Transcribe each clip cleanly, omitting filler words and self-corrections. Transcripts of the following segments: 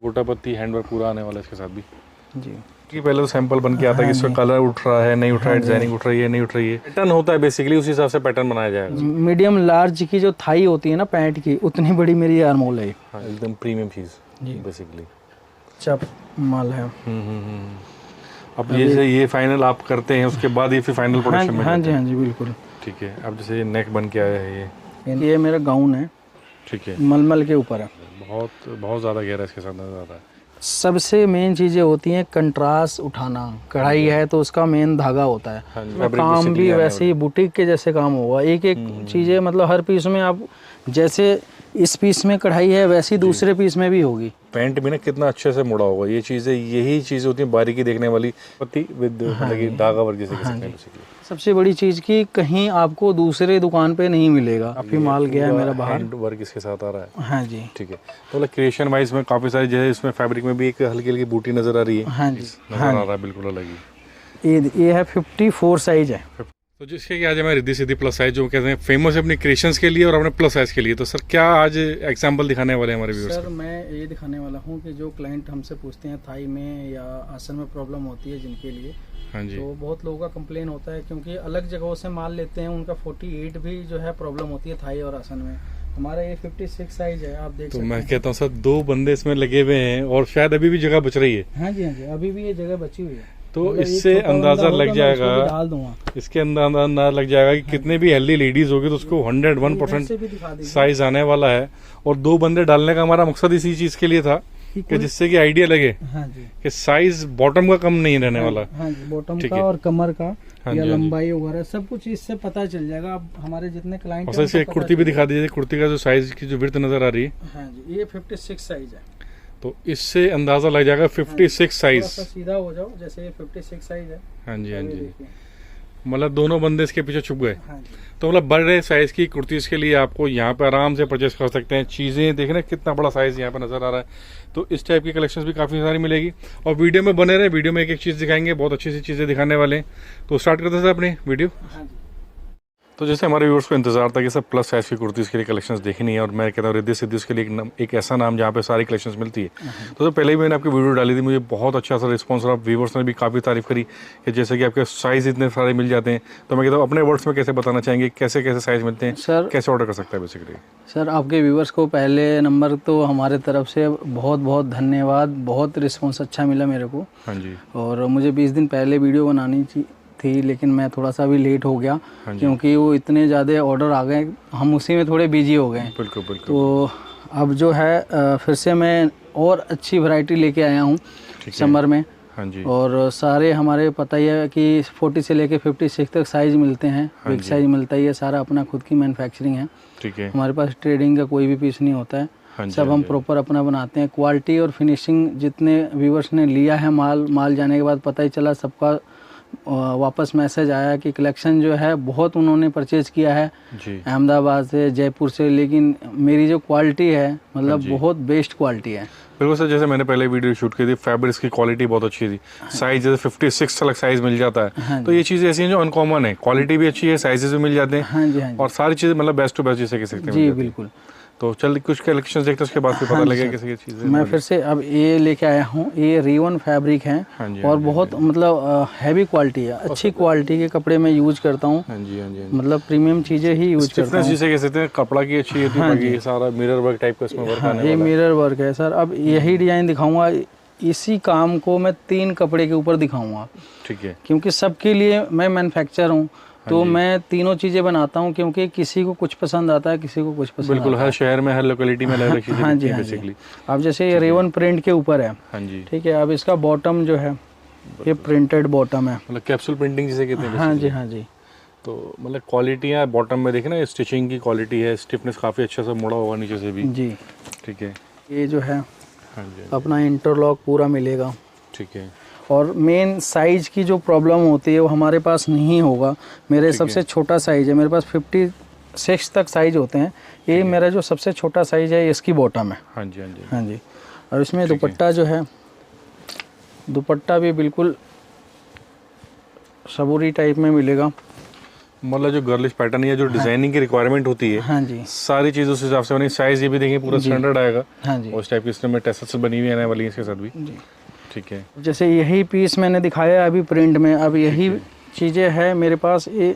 गोटा पत्ती हैंडवर्क पूरा आने वाला है इसके साथ भी जी। कि पहले तो सैंपल बन के आता है कि इसका कलर उठ रहा है नहीं उठ रहा है, डिजाइनिंग उठ रही है नहीं उठ रही है, पैटर्न होता है बेसिकली, उस हिसाब से पैटर्न बनाया जाएगा। मीडियम लार्ज की जो थाई होती है ना पैंट की, उतनी बड़ी मेरी आर्म होल है। हाँ, एकदम प्रीमियम चीज़ जी बेसिकली चप माल है। अब ये फाइनल आप करते हैं उसके बाद ये फिर फाइनल प्रोडक्शन में हाँ जी हाँ जी बिल्कुल। ठीक है। अब जैसे ये नेक बन के आया है ये मेरा गाउन है, ठीक है, मलमल के ऊपर है, बहुत बहुत ज़्यादा गहरा इसके साथ नजर आता है। सबसे मेन चीज़ें होती हैं कंट्रास्ट उठाना, कढ़ाई है तो उसका मेन धागा होता है। हाँ जी, काम भी वैसे ही बुटीक के जैसे काम होगा, एक एक चीज़ें मतलब हर पीस में आप जैसे इस पीस में कढ़ाई है वैसी दूसरे पीस में भी होगी। पैंट भी ना कितना अच्छे से मुड़ा होगा, ये चीज़ें यही चीज़ होती है बारीकी देखने वाली, पत्ती विद मतलब कि धागा वर्क जैसे कह सकते हैं बेसिकली। सबसे बड़ी चीज़ की कहीं आपको दूसरे दुकान पे नहीं मिलेगा, काफ़ी माल गया है मेरा बाहर, हैंड वर्क इसके साथ आ रहा है। हाँ जी ठीक है। तो मतलब क्रिएशन वाइज में काफ़ी सारी जैसे इसमें फैब्रिक में भी एक हल्की हल्की बूटी नजर आ रही है। हाँ जी नजर आ रहा है बिल्कुल अलग ही। ये है 54 साइज है। तो जिसके कि आज हमारे रिद्धि सिद्धि प्लस साइज जो कहते हैं फेमस है अपने क्रिएशंस के लिए और अपने प्लस साइज के लिए, तो सर क्या आज एग्जांपल दिखाने वाले हैं हमारे व्यूअर्स? सर मैं ये दिखाने वाला हूँ कि जो क्लाइंट हमसे पूछते हैं थाई में या आसन में प्रॉब्लम होती है जिनके लिए, हाँ जी, तो बहुत लोगों का कंप्लेन होता है क्योंकि अलग जगहों से माल लेते हैं, उनका 48 भी जो है प्रॉब्लम होती है थाई और आसन में। हमारा ये 56 साइज है, आप देख सकते हैं। तो मैं कहता हूँ सर 2 बंदे इसमें लगे हुए हैं और शायद अभी भी जगह बच रही है। हाँ जी हाँ जी, अभी भी ये जगह बची हुई है। तो इससे अंदाजा लग जाएगा, डाल दूंगा इसके अंदाजा लग जाएगा कि कितने भी हेल्दी लेडीज होगी तो उसको 101% साइज आने वाला है। और 2 बंदे डालने का हमारा मकसद इसी चीज के लिए था कि जिससे कि आइडिया लगे हाँ जी कि साइज बॉटम का कम नहीं रहने वाला। हाँ जी, बॉटम का और कमर का हाँ या जी, लंबाई वगैरह सब कुछ इससे पता चल जाएगा। अब हमारे जितने क्लाइंट और इसकी कुर्ती भी दिखा दीजिए, कुर्ती का जो साइज की जो विड्थ नजर आ रही है। हाँ जी, ये 56 साइज है। तो इससे अंदाजा लग जाएगा 56 साइज। सीधा हो जाओ, जैसे ये 56 साइज है। हाँ जी हाँ जी, मतलब दोनों बंदे इसके पीछे छुप गए। हाँ जी। तो मतलब बड़े साइज की कुर्तीज के लिए आपको यहाँ पे आराम से परचेस कर सकते हैं। चीजें देख रहे हैं कितना बड़ा साइज यहाँ पे नजर आ रहा है। तो इस टाइप की कलेक्शंस भी काफी सारी मिलेगी और वीडियो में बने रहे, वीडियो में एक एक चीज दिखाएंगे, बहुत अच्छी सी चीजें दिखाने वाले हैं। तो स्टार्ट करते हैं अपनी वीडियो। हाँ जी। तो जैसे हमारे व्यूअर्स को इंतजार था कि सब प्लस साइज की कुर्तीज़ के लिए कलेक्शंस देखनी है और मैं कहता हूँ रिद्धि सिद्धि उसके लिए एक ऐसा नाम जहाँ पे सारी कलेक्शंस मिलती है। तो पहले ही मैंने आपकी वीडियो डाली थी, मुझे बहुत अच्छा सा रिस्पॉन्स और व्यूअर्स ने भी काफ़ी तारीफ करी कि जैसे कि आपके साइज़ इतने सारे मिल जाते हैं। तो मैं कहता हूँ अपने वर्ड्स में कैसे बताना चाहेंगे कैसे कैसे साइज़ मिलते हैं सर, कैसे ऑर्डर कर सकता है बेसिकली? सर आपके व्यूअर्स को पहले नंबर तो हमारे तरफ से बहुत बहुत धन्यवाद, बहुत रिस्पॉन्स अच्छा मिला मेरे को। हाँ जी। और मुझे 20 दिन पहले वीडियो बनानी थी लेकिन मैं थोड़ा सा भी लेट हो गया क्योंकि वो इतने ज़्यादा ऑर्डर आ गए, हम उसी में थोड़े बिजी हो गए। बिल्कुल बिल्कुल। तो अब जो है फिर से मैं और अच्छी वैरायटी लेके आया हूँ समर में। हाँ जी। और सारे हमारे पता ही है कि 40 से लेके 56 तक साइज मिलते हैं, बिग साइज मिलता ही है, सारा अपना खुद की मैन्युफैक्चरिंग है। ठीक है। हमारे पास ट्रेडिंग का कोई भी पीस नहीं होता है, सब हम प्रॉपर अपना बनाते हैं। क्वालिटी और फिनिशिंग जितने व्यूवर्स ने लिया है माल जाने के बाद पता ही चला, सबका वापस मैसेज आया कि कलेक्शन जो है बहुत उन्होंने परचेज किया है अहमदाबाद से, जयपुर से, लेकिन मेरी जो क्वालिटी है मतलब बहुत बेस्ट क्वालिटी है। बिल्कुल सर, जैसे मैंने पहले वीडियो शूट की थी, फैब्रिक्स की क्वालिटी बहुत अच्छी थी, साइज जैसे 56 तक साइज मिल जाता है। तो ये चीज़ें ऐसी हैं जो अनकॉमन है, क्वालिटी भी अच्छी है, साइजेस भी मिल जाते हैं। हाँ जी, हाँ जी। और सारी चीज़ें मतलब बेस्ट टू बेस्ट जैसे कह सकते हैं। जी बिल्कुल। तो चल कुछ कलेक्शंस देखते हैं उसके बाद फिर पता लगेगा कैसे ये चीज़ें। मैं फिर से अब ये लेके आया हूँ, ये रेवन फैब्रिक है। हाँ जी, और बहुत मतलब हैवी क्वालिटी है, अच्छी क्वालिटी के कपड़े मैं यूज करता हूँ। हाँ जी हाँ जी, मतलब प्रीमियम चीज़ें ही यूज करता हूँ। जिसे कह सकते हैं कपड़ा की अच्छी होती है, सारा मिरर वर्क टाइप का इसमें वर्क आने वाला है। ये मिरर वर्क है सर। अब यही डिजाइन दिखाऊंगा, इसी काम को मैं 3 कपड़े के ऊपर दिखाऊंगा। ठीक है। क्योंकि सबके लिए मैं मैन्युफैक्चरर हूँ, तो मैं तीनों चीज़ें बनाता हूँ क्योंकि किसी को कुछ पसंद आता है, किसी को कुछ पसंद बिल्कुल, हर शहर में हर लोकेलिटी में अलग अलग चीज़ें हाँ जी, हाँ जी। अब जैसे ये रेवन प्रिंट के ऊपर है। हाँ जी। ठीक है। अब इसका बॉटम जो है ये प्रिंटेड बॉटम है, मतलब कैप्सूल प्रिंटिंग जिसे कहते हैं। हाँ जी हाँ जी। तो मतलब क्वालिटी है बॉटम में देखे ना, स्टिचिंग की क्वालिटी है, स्टिफनेस काफ़ी अच्छा सा मुड़ा होगा नीचे से भी जी। ठीक है। ये जो है हाँ जी अपना इंटरलॉक पूरा मिलेगा। ठीक है। और मेन साइज की जो प्रॉब्लम होती है वो हमारे पास नहीं होगा। मेरे सबसे छोटा साइज है, मेरे पास 56 तक साइज होते हैं, ये मेरा जो सबसे छोटा साइज है इसकी बॉटम है। हाँ जी हाँ जी हाँ जी। और इसमें दुपट्टा जो है, दुपट्टा भी बिल्कुल सबूरी टाइप में मिलेगा। मतलब जो गर्लिश पैटर्न या जो डिजाइनिंग की रिक्वायरमेंट होती है, हाँ जी, सारी चीज़ उस हिसाब से बनी। साइज ये भी देखें पूरा स्टैंडर्ड आएगा। हाँ जी, और इस टाइप की इसमें टेसल्स बनी हुई आने वाली है इसके साथ भी। जी। ठीक है, जैसे यही पीस मैंने दिखाया अभी प्रिंट में, अब यही चीज़ें है मेरे पास ये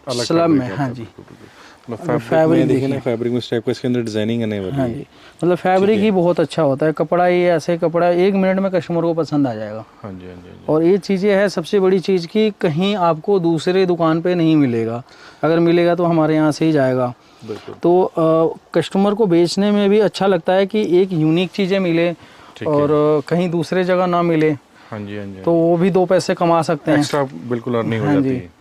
स्लब में। हाँ जी, फैब्रिक देखिए ना, फैब्रिक में इस टाइप का इसके अंदर डिजाइनिंग आने वाली है। हाँ जी, मतलब फैब्रिक ही बहुत अच्छा होता है। कपड़ा ये ऐसे कपड़ा 1 मिनट में कस्टमर को पसंद आ जाएगा। हाँ जी, हाँ जी। और ये चीज़ें है सबसे बड़ी चीज़ की कहीं आपको दूसरे दुकान पे नहीं मिलेगा, अगर मिलेगा तो हमारे यहाँ से ही जाएगा। तो कस्टमर को बेचने में भी अच्छा लगता है कि एक यूनिक चीज़ें मिले और कहीं दूसरे जगह ना मिले। हाँ जी, हाँ जी। तो वो भी 2 पैसे कमा सकते हैं, एक्स्ट्रा बिल्कुल अर्निंग हो जाती है।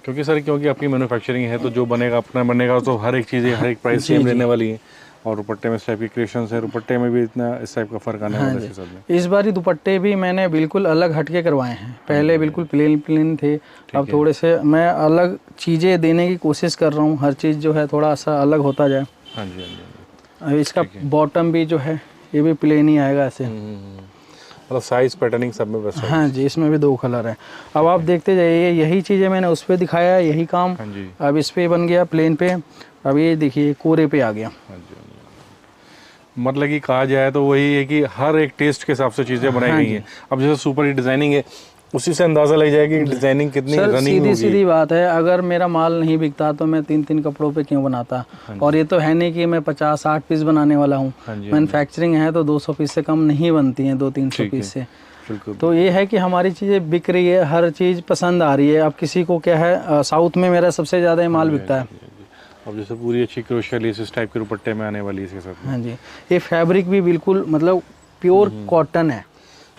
क्योंकि सर क्योंकि आपकी मैन्युफैक्चरिंग है तो जो बनेगा अपना बनेगा, तो हर एक चीज़ें हर एक प्राइस सेम रहने वाली है। और दुपट्टे में इस टाइप की क्रिएशंस है, दुपट्टे में भी इतना इस टाइप का फर्क आने वाला है इसके साथ में। इस बार दुपट्टे भी मैंने बिल्कुल अलग हटके करवाए हैं। पहले बिल्कुल प्लेन थे, अब थोड़े से मैं अलग चीज़ें देने की कोशिश कर रहा हूँ। हर चीज़ जो है थोड़ा सा अलग होता जाए। हाँ जी, हाँ जी। अब इसका बॉटम भी जो है ये भी प्लेन ही आएगा ऐसे। मतलब साइज पैटर्निंग सब में बेस्ट है। हाँ जी, इसमें भी 2 कलर हैं। अब आप देखते जाइए, यही चीज़ें मैंने उस पर दिखाया है, यही काम हाँ जी, अब इस पे बन गया प्लेन पे। अब ये देखिए कोरे पे आ गया। हाँ जी, हाँ जी। मतलब कि कहा जाए तो वही है कि हर एक टेस्ट के हिसाब से चीज़ें बनाई गई हैं। अब जैसे सुपर हिट डिजाइनिंग है, उसी से अंदाजा लग जाएगा कि डिजाइनिंग कितनी रनिंग होगी। सीधी बात है, अगर मेरा माल नहीं बिकता तो मैं 3 कपड़ों पे क्यों बनाता। और ये तो है नहीं कि मैं 50-60 पीस बनाने वाला हूँ। मैन्युफैक्चरिंग है तो 200 पीस से कम नहीं बनती हैं, 200-300 पीस से। तो ये है कि हमारी चीज़ें बिक रही है, हर चीज़ पसंद आ रही है। अब किसी को क्या है, साउथ में मेरा सबसे ज़्यादा माल बिकता है। अब जैसे पूरी अच्छी क्रोशिया लेस इस टाइप के दुपट्टे में आने वाली है इसके साथ। हाँ जी, ये फैब्रिक भी बिल्कुल मतलब प्योर कॉटन है।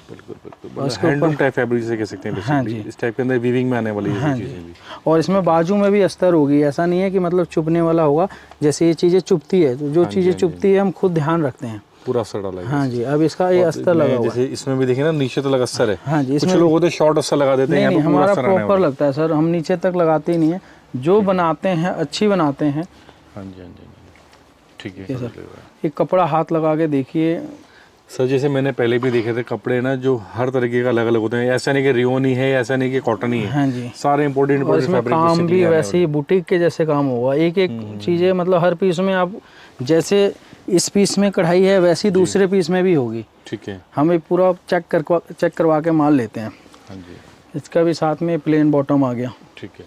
बिल्कुल बिल्कुल, हैंडलूम टाइप फैब्रिक से कह सकते हैं। हाँ जी, इस टाइप के अंदर वीविंग में आने वाली है चीज़ें भी। और इसमें बाजू में भी अस्तर होगी, ऐसा नहीं है कि मतलब चुभने वाला होगा। जैसे ये चीज़ें चुभती है, तो जो चीज़ें चुभती है हम खुद ध्यान रखते हैं। पूरा अस्तर डाला है। हाँ जी, अब इसका ये अस्तर लगा हुआ है। जैसे इसमें भी देखिए ना, नीचे तो लगा अस्तर है। हाँ जी, कुछ लोग होते शॉर्ट अस्तर लगा देते हैं। नहीं, हमारा प्रॉपर लगता है सर, हम नीचे तक लगाते ही नहीं है। जो बनाते हैं अच्छी बनाते हैं। हाँ जी, हाँ जी, ठीक है सर। एक कपड़ा हाथ लगा के देखिए सर, जैसे मैंने पहले भी देखे थे कपड़े ना, जो हर तरीके का अलग अलग होते हैं। ऐसा नहीं कि रियोन ही है, ऐसा नहीं कि कॉटन ही है। हाँ जी, सारे इम्पोर्टेंट फैब्रिक काम भी वैसे ही बुटीक के जैसे काम होगा। एक चीज़ें मतलब हर पीस में आप जैसे इस पीस में कढ़ाई है वैसी दूसरे पीस में भी होगी। ठीक है, हम एक पूरा चेक करवा के माल लेते हैं। हाँ जी, इसका भी साथ में प्लेन बॉटम आ गया। ठीक है।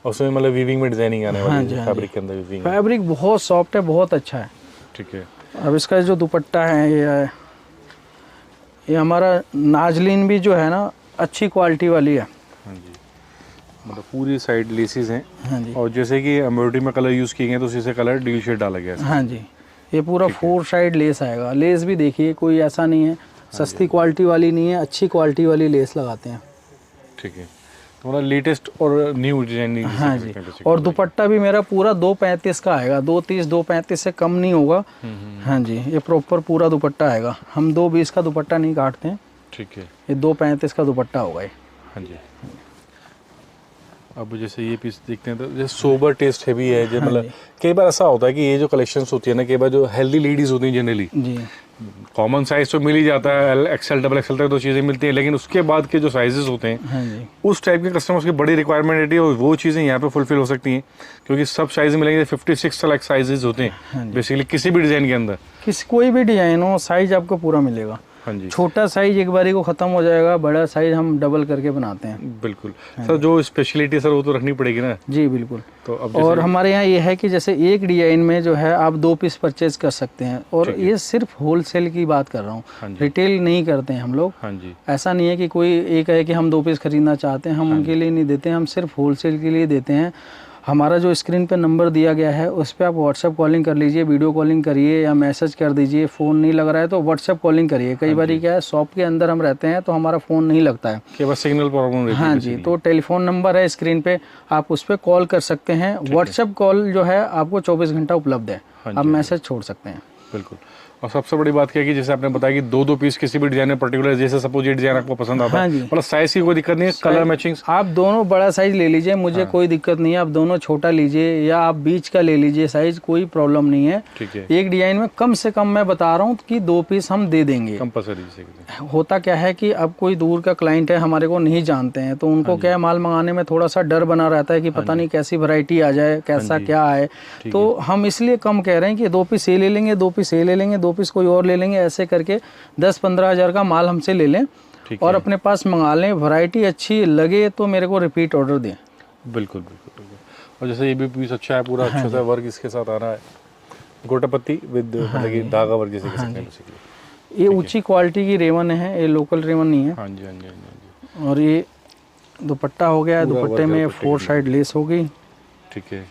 और उसमें मतलब वीविंग में डिजाइनिंग आने वाली है फैब्रिक के अंदर। वीविंग फैब्रिक बहुत सॉफ्ट है, बहुत अच्छा है। ठीक है। अब इसका जो दुपट्टा है ये हमारा नाजलीन भी जो है ना अच्छी क्वालिटी वाली है। हाँ जी, मतलब पूरी साइड लेसेस हैं। हाँ जी, और जैसे कि एम्ब्रॉयडरी में कलर यूज़ किए गए तो उसी से कलर डील शेड डाला गया है। हाँ जी, ये पूरा 4 साइड लेस आएगा। लेस भी देखिए कोई ऐसा नहीं है सस्ती क्वालिटी वाली नहीं है, अच्छी क्वालिटी वाली लेस लगाते हैं। ठीक है, तो मतलब लेटेस्ट और न्यू डिजाइनिंग। हाँ जी, और दुपट्टा भी मेरा पूरा 235 का आएगा। 230 235 से कम नहीं होगा। हाँ जी, ये प्रॉपर पूरा दुपट्टा आएगा। हम 220 का दुपट्टा नहीं काटते हैं। ठीक है, ये 235 का दुपट्टा होगा ये। हाँ जी। अब जैसे ये पीस देखते हैं तो जैसे सोबर टेस्ट है भी है जो मतलब कई बार ऐसा होता है कि ये जो कलेक्शंस होती है ना, कई बार जो हेल्दी लेडीज होती हैं जनरली जी, कॉमन साइज तो मिल ही जाता है, एक्सेल डबल एक्सेल तक तो चीज़ें मिलती हैं, लेकिन उसके बाद के जो साइजेस होते हैं हाँ जी, उस टाइप के कस्टमर्स की बड़ी रिक्वायरमेंट रहती है और वो चीज़ें यहाँ पे फुलफिल हो सकती हैं क्योंकि सब साइज मिलेंगे। 56 लाख साइजेस होते हैं बेसिकली किसी भी डिज़ाइन के अंदर। कोई भी डिजाइन हो साइज आपको पूरा मिलेगा। हाँ जी, छोटा साइज एक बारी को खत्म हो जाएगा, बड़ा साइज हम डबल करके बनाते हैं। बिल्कुल सर, जो स्पेशलिटी सर वो तो रखनी पड़ेगी ना। जी बिल्कुल। तो अब और हमारे यहाँ ये है कि जैसे एक डिजाइन में जो है आप 2 पीस परचेज कर सकते हैं, और ये सिर्फ होलसेल की बात कर रहा हूँ, रिटेल नहीं करते हैं हम लोग। हाँ जी, ऐसा नहीं है कि कोई एक है कि हम 2 पीस खरीदना चाहते हैं, हम उनके लिए नहीं देते हैं, हम सिर्फ होलसेल के लिए देते हैं। हमारा जो स्क्रीन पे नंबर दिया गया है उस पर आप व्हाट्सएप कॉलिंग कर लीजिए, वीडियो कॉलिंग करिए या मैसेज कर दीजिए। फ़ोन नहीं लग रहा है तो व्हाट्सएप कॉलिंग करिए। कई बार क्या है, शॉप के अंदर हम रहते हैं तो हमारा फ़ोन नहीं लगता है, कि बस सिग्नल प्रॉब्लम रहती है। हाँ जी, तो टेलीफोन नंबर है स्क्रीन पे, आप उस पर कॉल कर सकते हैं। व्हाट्सएप कॉल जो है आपको 24 घंटा उपलब्ध है, आप मैसेज छोड़ सकते हैं। बिल्कुल। और सबसे बड़ी बात क्या है कि जैसे आपने बताया कि दो पीस किसी भी डिजाइन में पर्टिकुलर, जैसे सपोज ये डिजाइन आपको पसंद आता है, मतलब साइज की कोई दिक्कत नहीं है, कलर मैचिंग आप दोनों बड़ा साइज ले लीजिए, मुझे कोई दिक्कत नहीं है। आप दोनों छोटा लीजिए या आप बीच का ले लीजिए साइज, कोई प्रॉब्लम नहीं है। ठीक है। एक डिजाइन में कम से कम मैं बता रहा हूँ कि 2 पीस हम दे देंगे कंपल्सरी। होता क्या है कि अब कोई दूर का क्लाइंट है, हमारे को नहीं जानते हैं, तो उनको क्या है, माल मंगाने में थोड़ा सा डर बना रहता है कि पता नहीं कैसी वैरायटी आ जाए, कैसा क्या है। तो हम इसलिए कम कह रहे हैं कि 2 पीस ये ले लेंगे, 2 पीस ये ले लेंगे, 2 पीस कोई और ले लेंगे, ऐसे करके 10-15 हज़ार का माल हमसे ले लें और अपने पास मंगा लें। वैरायटी अच्छी लगे तो मेरे को रिपीट ऑर्डर दें। बिल्कुल। और जैसे ये भी पीस अच्छा है, पूरा अच्छा सा वर्क इसके साथ आ रहा है, गोटापत्ती विद मतलब कि धागा वर्क जैसे कह सकते हैं बेसिकली। ये ऊंची क्वालिटी की रेवन है, ये लोकल रेवन नहीं है। हाँ जी। और ये दुपट्टा हो गया, दुपट्टे में 4 साइड लेस हो गई। ठीक है।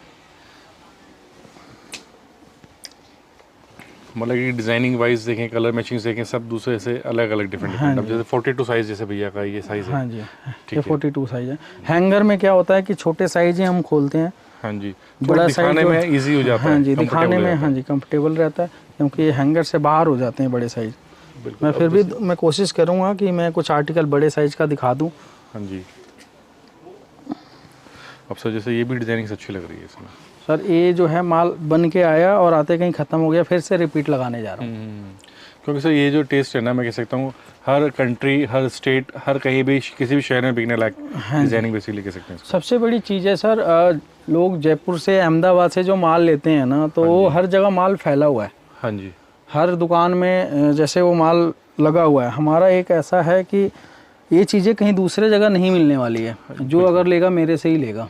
मतलब कि डिजाइनिंग वाइज देखें, कलर मैचिंग देखें, सब दूसरे से अलग अलग डिफरेंट। अब जैसे 42 साइज जैसे भैया का ये साइज है। हाँ जी, ये 42 साइज है। हैंगर में क्या होता है कि छोटे साइज ही हम खोलते हैं। हाँ जी, बड़ा दिखाने में इजी हो जाता है। हाँ जी, दिखाने में हाँ जी कंफर्टेबल रहता है, क्योंकि ये हैंगर से बाहर हो जाते हैं बड़े साइज। मैं फिर भी मैं कोशिश करूँगा कि मैं कुछ आर्टिकल बड़े साइज का दिखा दूँ। हाँ जी। अब सर जैसे ये भी डिजाइनिंग अच्छी लग रही है इसमें। सर ये जो है माल बन के आया और आते कहीं ख़त्म हो गया, फिर से रिपीट लगाने जा रहा हूँ। क्योंकि सर ये जो टेस्ट है ना, मैं कह सकता हूँ हर कंट्री, हर स्टेट, हर कहीं भी किसी भी शहर में बिकने लायक डिजाइनिंग बेसिकली कह सकते हैं। सबसे बड़ी चीज़ है सर, लोग जयपुर से, अहमदाबाद से जो माल लेते हैं ना, तो हर जगह माल फैला हुआ है। हाँ जी। हर दुकान में जैसे वो माल लगा हुआ है। हमारा एक ऐसा है कि ये चीज़ें कहीं दूसरे जगह नहीं मिलने वाली है, जो अगर लेगा मेरे से ही लेगा।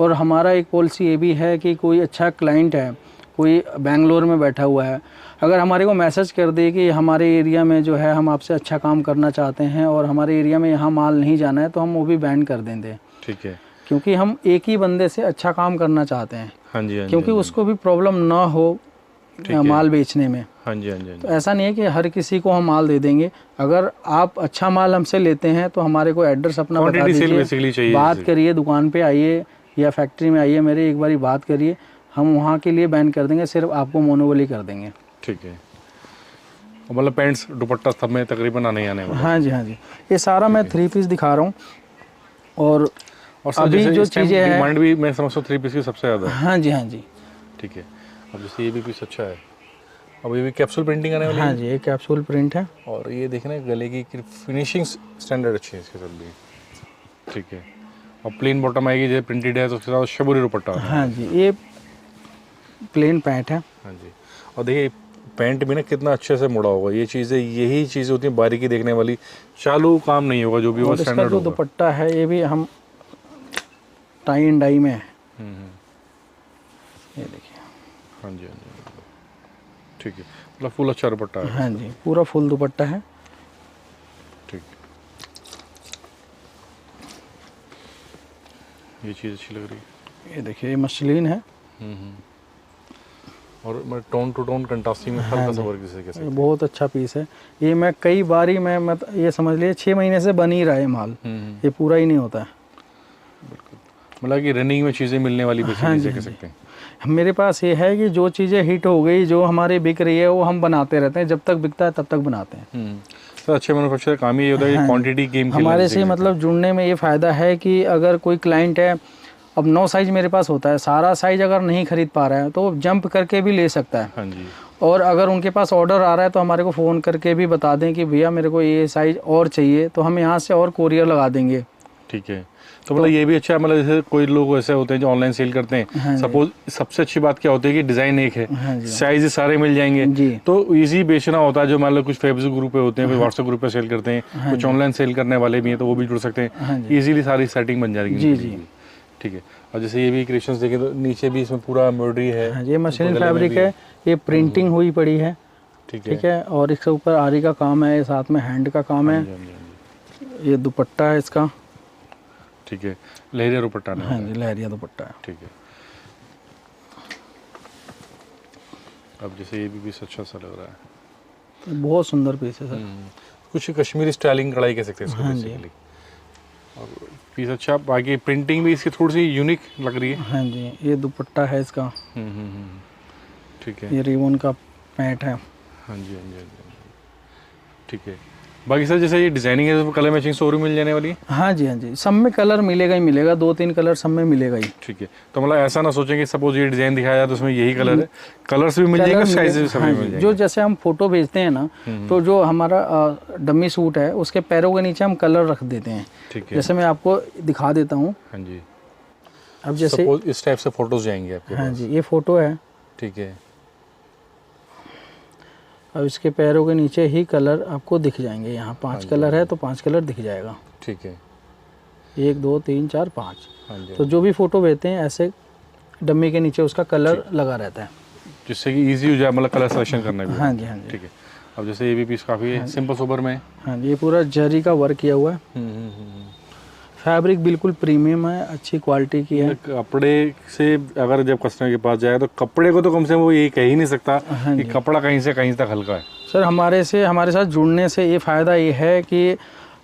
और हमारा एक पॉलिसी ये भी है कि कोई अच्छा क्लाइंट है, कोई बेंगलोर में बैठा हुआ है, अगर हमारे को मैसेज कर दे कि हमारे एरिया में जो है हम आपसे अच्छा काम करना चाहते हैं और हमारे एरिया में यहाँ माल नहीं जाना है, तो हम वो भी बैन कर देंगे। ठीक है। क्योंकि हम एक ही बंदे से अच्छा काम करना चाहते हैं। हाँ जी। क्योंकि उसको भी प्रॉब्लम ना हो माल बेचने में। हाँ जी। तो ऐसा नहीं है कि हर किसी को हम माल दे देंगे। अगर आप अच्छा माल हमसे लेते हैं तो हमारे को एड्रेस अपना बता दीजिए, बात करिए, दुकान पे आइए या फैक्ट्री में आइए, मेरे एक बारी बात करिए, हम वहाँ के लिए बैन कर देंगे, सिर्फ आपको मोनोपोली कर देंगे। ठीक है। मतलब पैंट्स दुपट्टा सब में तकरीबन आने वाला। हाँ जी। ये सारा मैं 3 पीस दिखा रहा हूँ। और अभी जो चीज़ें हैं, डिमांड भी मैं समझता हूँ 3 पीस की सबसे ज़्यादा। हाँ जी। ठीक है। अब जैसे ये भी पीस अच्छा है, अब ये भी कैप्सूल प्रिंटिंग आने वाली है। हाँ जी, ये कैप्सूल प्रिंट है। और ये देखना गले की फिनिशिंग स्टैंडर्ड अच्छी है इसके साथ भी। ठीक है। और प्लेन बॉटम आएगी, जैसे प्रिंटेड है तो उसके साथ शबूरी दुपट्टा। हाँ जी, ये प्लेन पैंट है। हाँ जी। और देखिए पैंट भी ना कितना अच्छे से मुड़ा होगा। ये चीज़ें, यही चीज़ें होती हैं बारीकी देखने वाली, चालू काम नहीं होगा जो भी होगा स्टैंडर्ड होगा। जो दुपट्टा है ये भी हम टाई एंड डाई में है। ये देखिए। हाँ जी। ठीक है। मतलब फुल अच्छा दुपट्टा है। हाँ जी, पूरा फुल दुपट्टा है। ठीक। ये चीज़ अच्छी लग रही है। ये देखिए, ये मसलिन है। और मैं टोन टू टोन कंट्रास्टिंग में हल्का सा वर्क जैसे कैसे। बहुत अच्छा पीस है ये। मैं कई बारी मैं ये समझ लिए 6 महीने से बन ही रहा है माल, ये पूरा ही नहीं होता है। बिल्कुल, मतलब कि रनिंग में चीज़ें मिलने वाली चीज़ें कह सकते हैं। मेरे पास ये है कि जो चीज़ें हिट हो गई, जो हमारी बिक रही है, वो हम बनाते रहते हैं, जब तक बिकता है तब तक बनाते हैं। सर अच्छे मैन्युफैक्चरर काम ही होता है कि क्वांटिटी गेम हमारे से मतलब जुड़ने में ये फ़ायदा है कि अगर कोई क्लाइंट है, अब 9 साइज मेरे पास होता है, सारा साइज अगर नहीं खरीद पा रहा है तो जंप करके भी ले सकता है। हाँ जी। और अगर उनके पास ऑर्डर आ रहा है तो हमारे को फ़ोन करके भी बता दें कि भैया मेरे को ये साइज़ और चाहिए, तो हम यहाँ से और कोरियर लगा देंगे। ठीक है। तो मतलब ये भी अच्छा है, मतलब जैसे कोई लोग ऐसे होते हैं जो ऑनलाइन सेल करते हैं। हाँ, सपोज सबसे अच्छी बात क्या होती है कि डिज़ाइन एक है, हाँ, साइज सारे मिल जाएंगे जी। तो इजी बेचना होता है। जो मान लो कुछ फेसबुक ग्रुप पे होते हैं, कोई व्हाट्सएप ग्रुप पे सेल करते हैं, कुछ ऑनलाइन सेल करने वाले भी हैं, तो वो भी जुड़ सकते हैं। ईजिली सारी सेटिंग बन जाएगी। जी। ठीक है। और जैसे ये भी क्रिएशंस देखें तो नीचे भी इसमें पूरा एम्ब्रॉयडरी है। हाँ, ये मशीन फैब्रिक है, ये प्रिंटिंग हुई पड़ी है। ठीक है। और इसके ऊपर आरी का काम है, साथ में हैंड का काम है। ये दुपट्टा है इसका। ठीक है। लहरिया दुपट्टा। हाँ जी, लहरिया दुपट्टा है। ठीक है। अब जैसे ये भी पीस अच्छा सा लग रहा है, बहुत सुंदर पीस है सर। कुछ कश्मीरी स्टाइलिंग कढ़ाई कह सकते हैं इसको बेसिकली। और पीस अच्छा, बाकी प्रिंटिंग भी इसकी थोड़ी सी यूनिक लग रही है। हाँ जी, ये दुपट्टा है इसका। ठीक है। ये रिबन का पैंट है। हाँ जी, हाँ जी, हाँ जी, ठीक है। बाकी सर जैसे ये डिजाइनिंग है तो कलर मैचिंग स्टोरी मिल जाने वाली है? हाँ जी, हाँ जी, सब में कलर मिलेगा ही मिलेगा, 2-3 कलर सब में मिलेगा ही। ठीक है, तो मतलब ऐसा ना सोचें कि सपोज ये डिजाइन दिखाया जाए तो उसमें यही कलर है, कलर्स भी मिल जाएंगे, साइज भी सभी हाँ मिल जी, जाएंगे। जो जैसे हम फोटो भेजते हैं ना, तो जो हमारा डमी सूट है उसके पैरों के नीचे हम कलर रख देते हैं। ठीक है, जैसे मैं आपको दिखा देता हूँ। हाँ जी, अब जैसे सपोज इस टाइप से फोटोज जाएंगे आपके हाँ पास। जी, ये फोटो है। ठीक है, अब इसके पैरों के नीचे ही कलर आपको दिख जाएंगे। यहाँ 5 कलर है तो 5 कलर दिख जाएगा। ठीक है, 1 2 3 4 5। हाँ जी, तो जो भी फोटो भेजते हैं ऐसे डमी के नीचे उसका कलर लगा रहता है, जिससे कि इजी हो जाए मतलब कलर सिलेक्शन करना भी। हाँ जी, हाँ जी, ठीक है। अब जैसे ये भी पीस काफ़ी सिंपल सोबर में है। हाँ जी, ये पूरा जरी का वर्क किया हुआ है। फैब्रिक बिल्कुल प्रीमियम है, अच्छी क्वालिटी की है। कपड़े से अगर जब कस्टमर के पास जाए तो कपड़े को तो कम से कम वो ये कह ही नहीं सकता कि कपड़ा कहीं से कहीं तक हल्का है। सर हमारे साथ जुड़ने से ये फ़ायदा ये है कि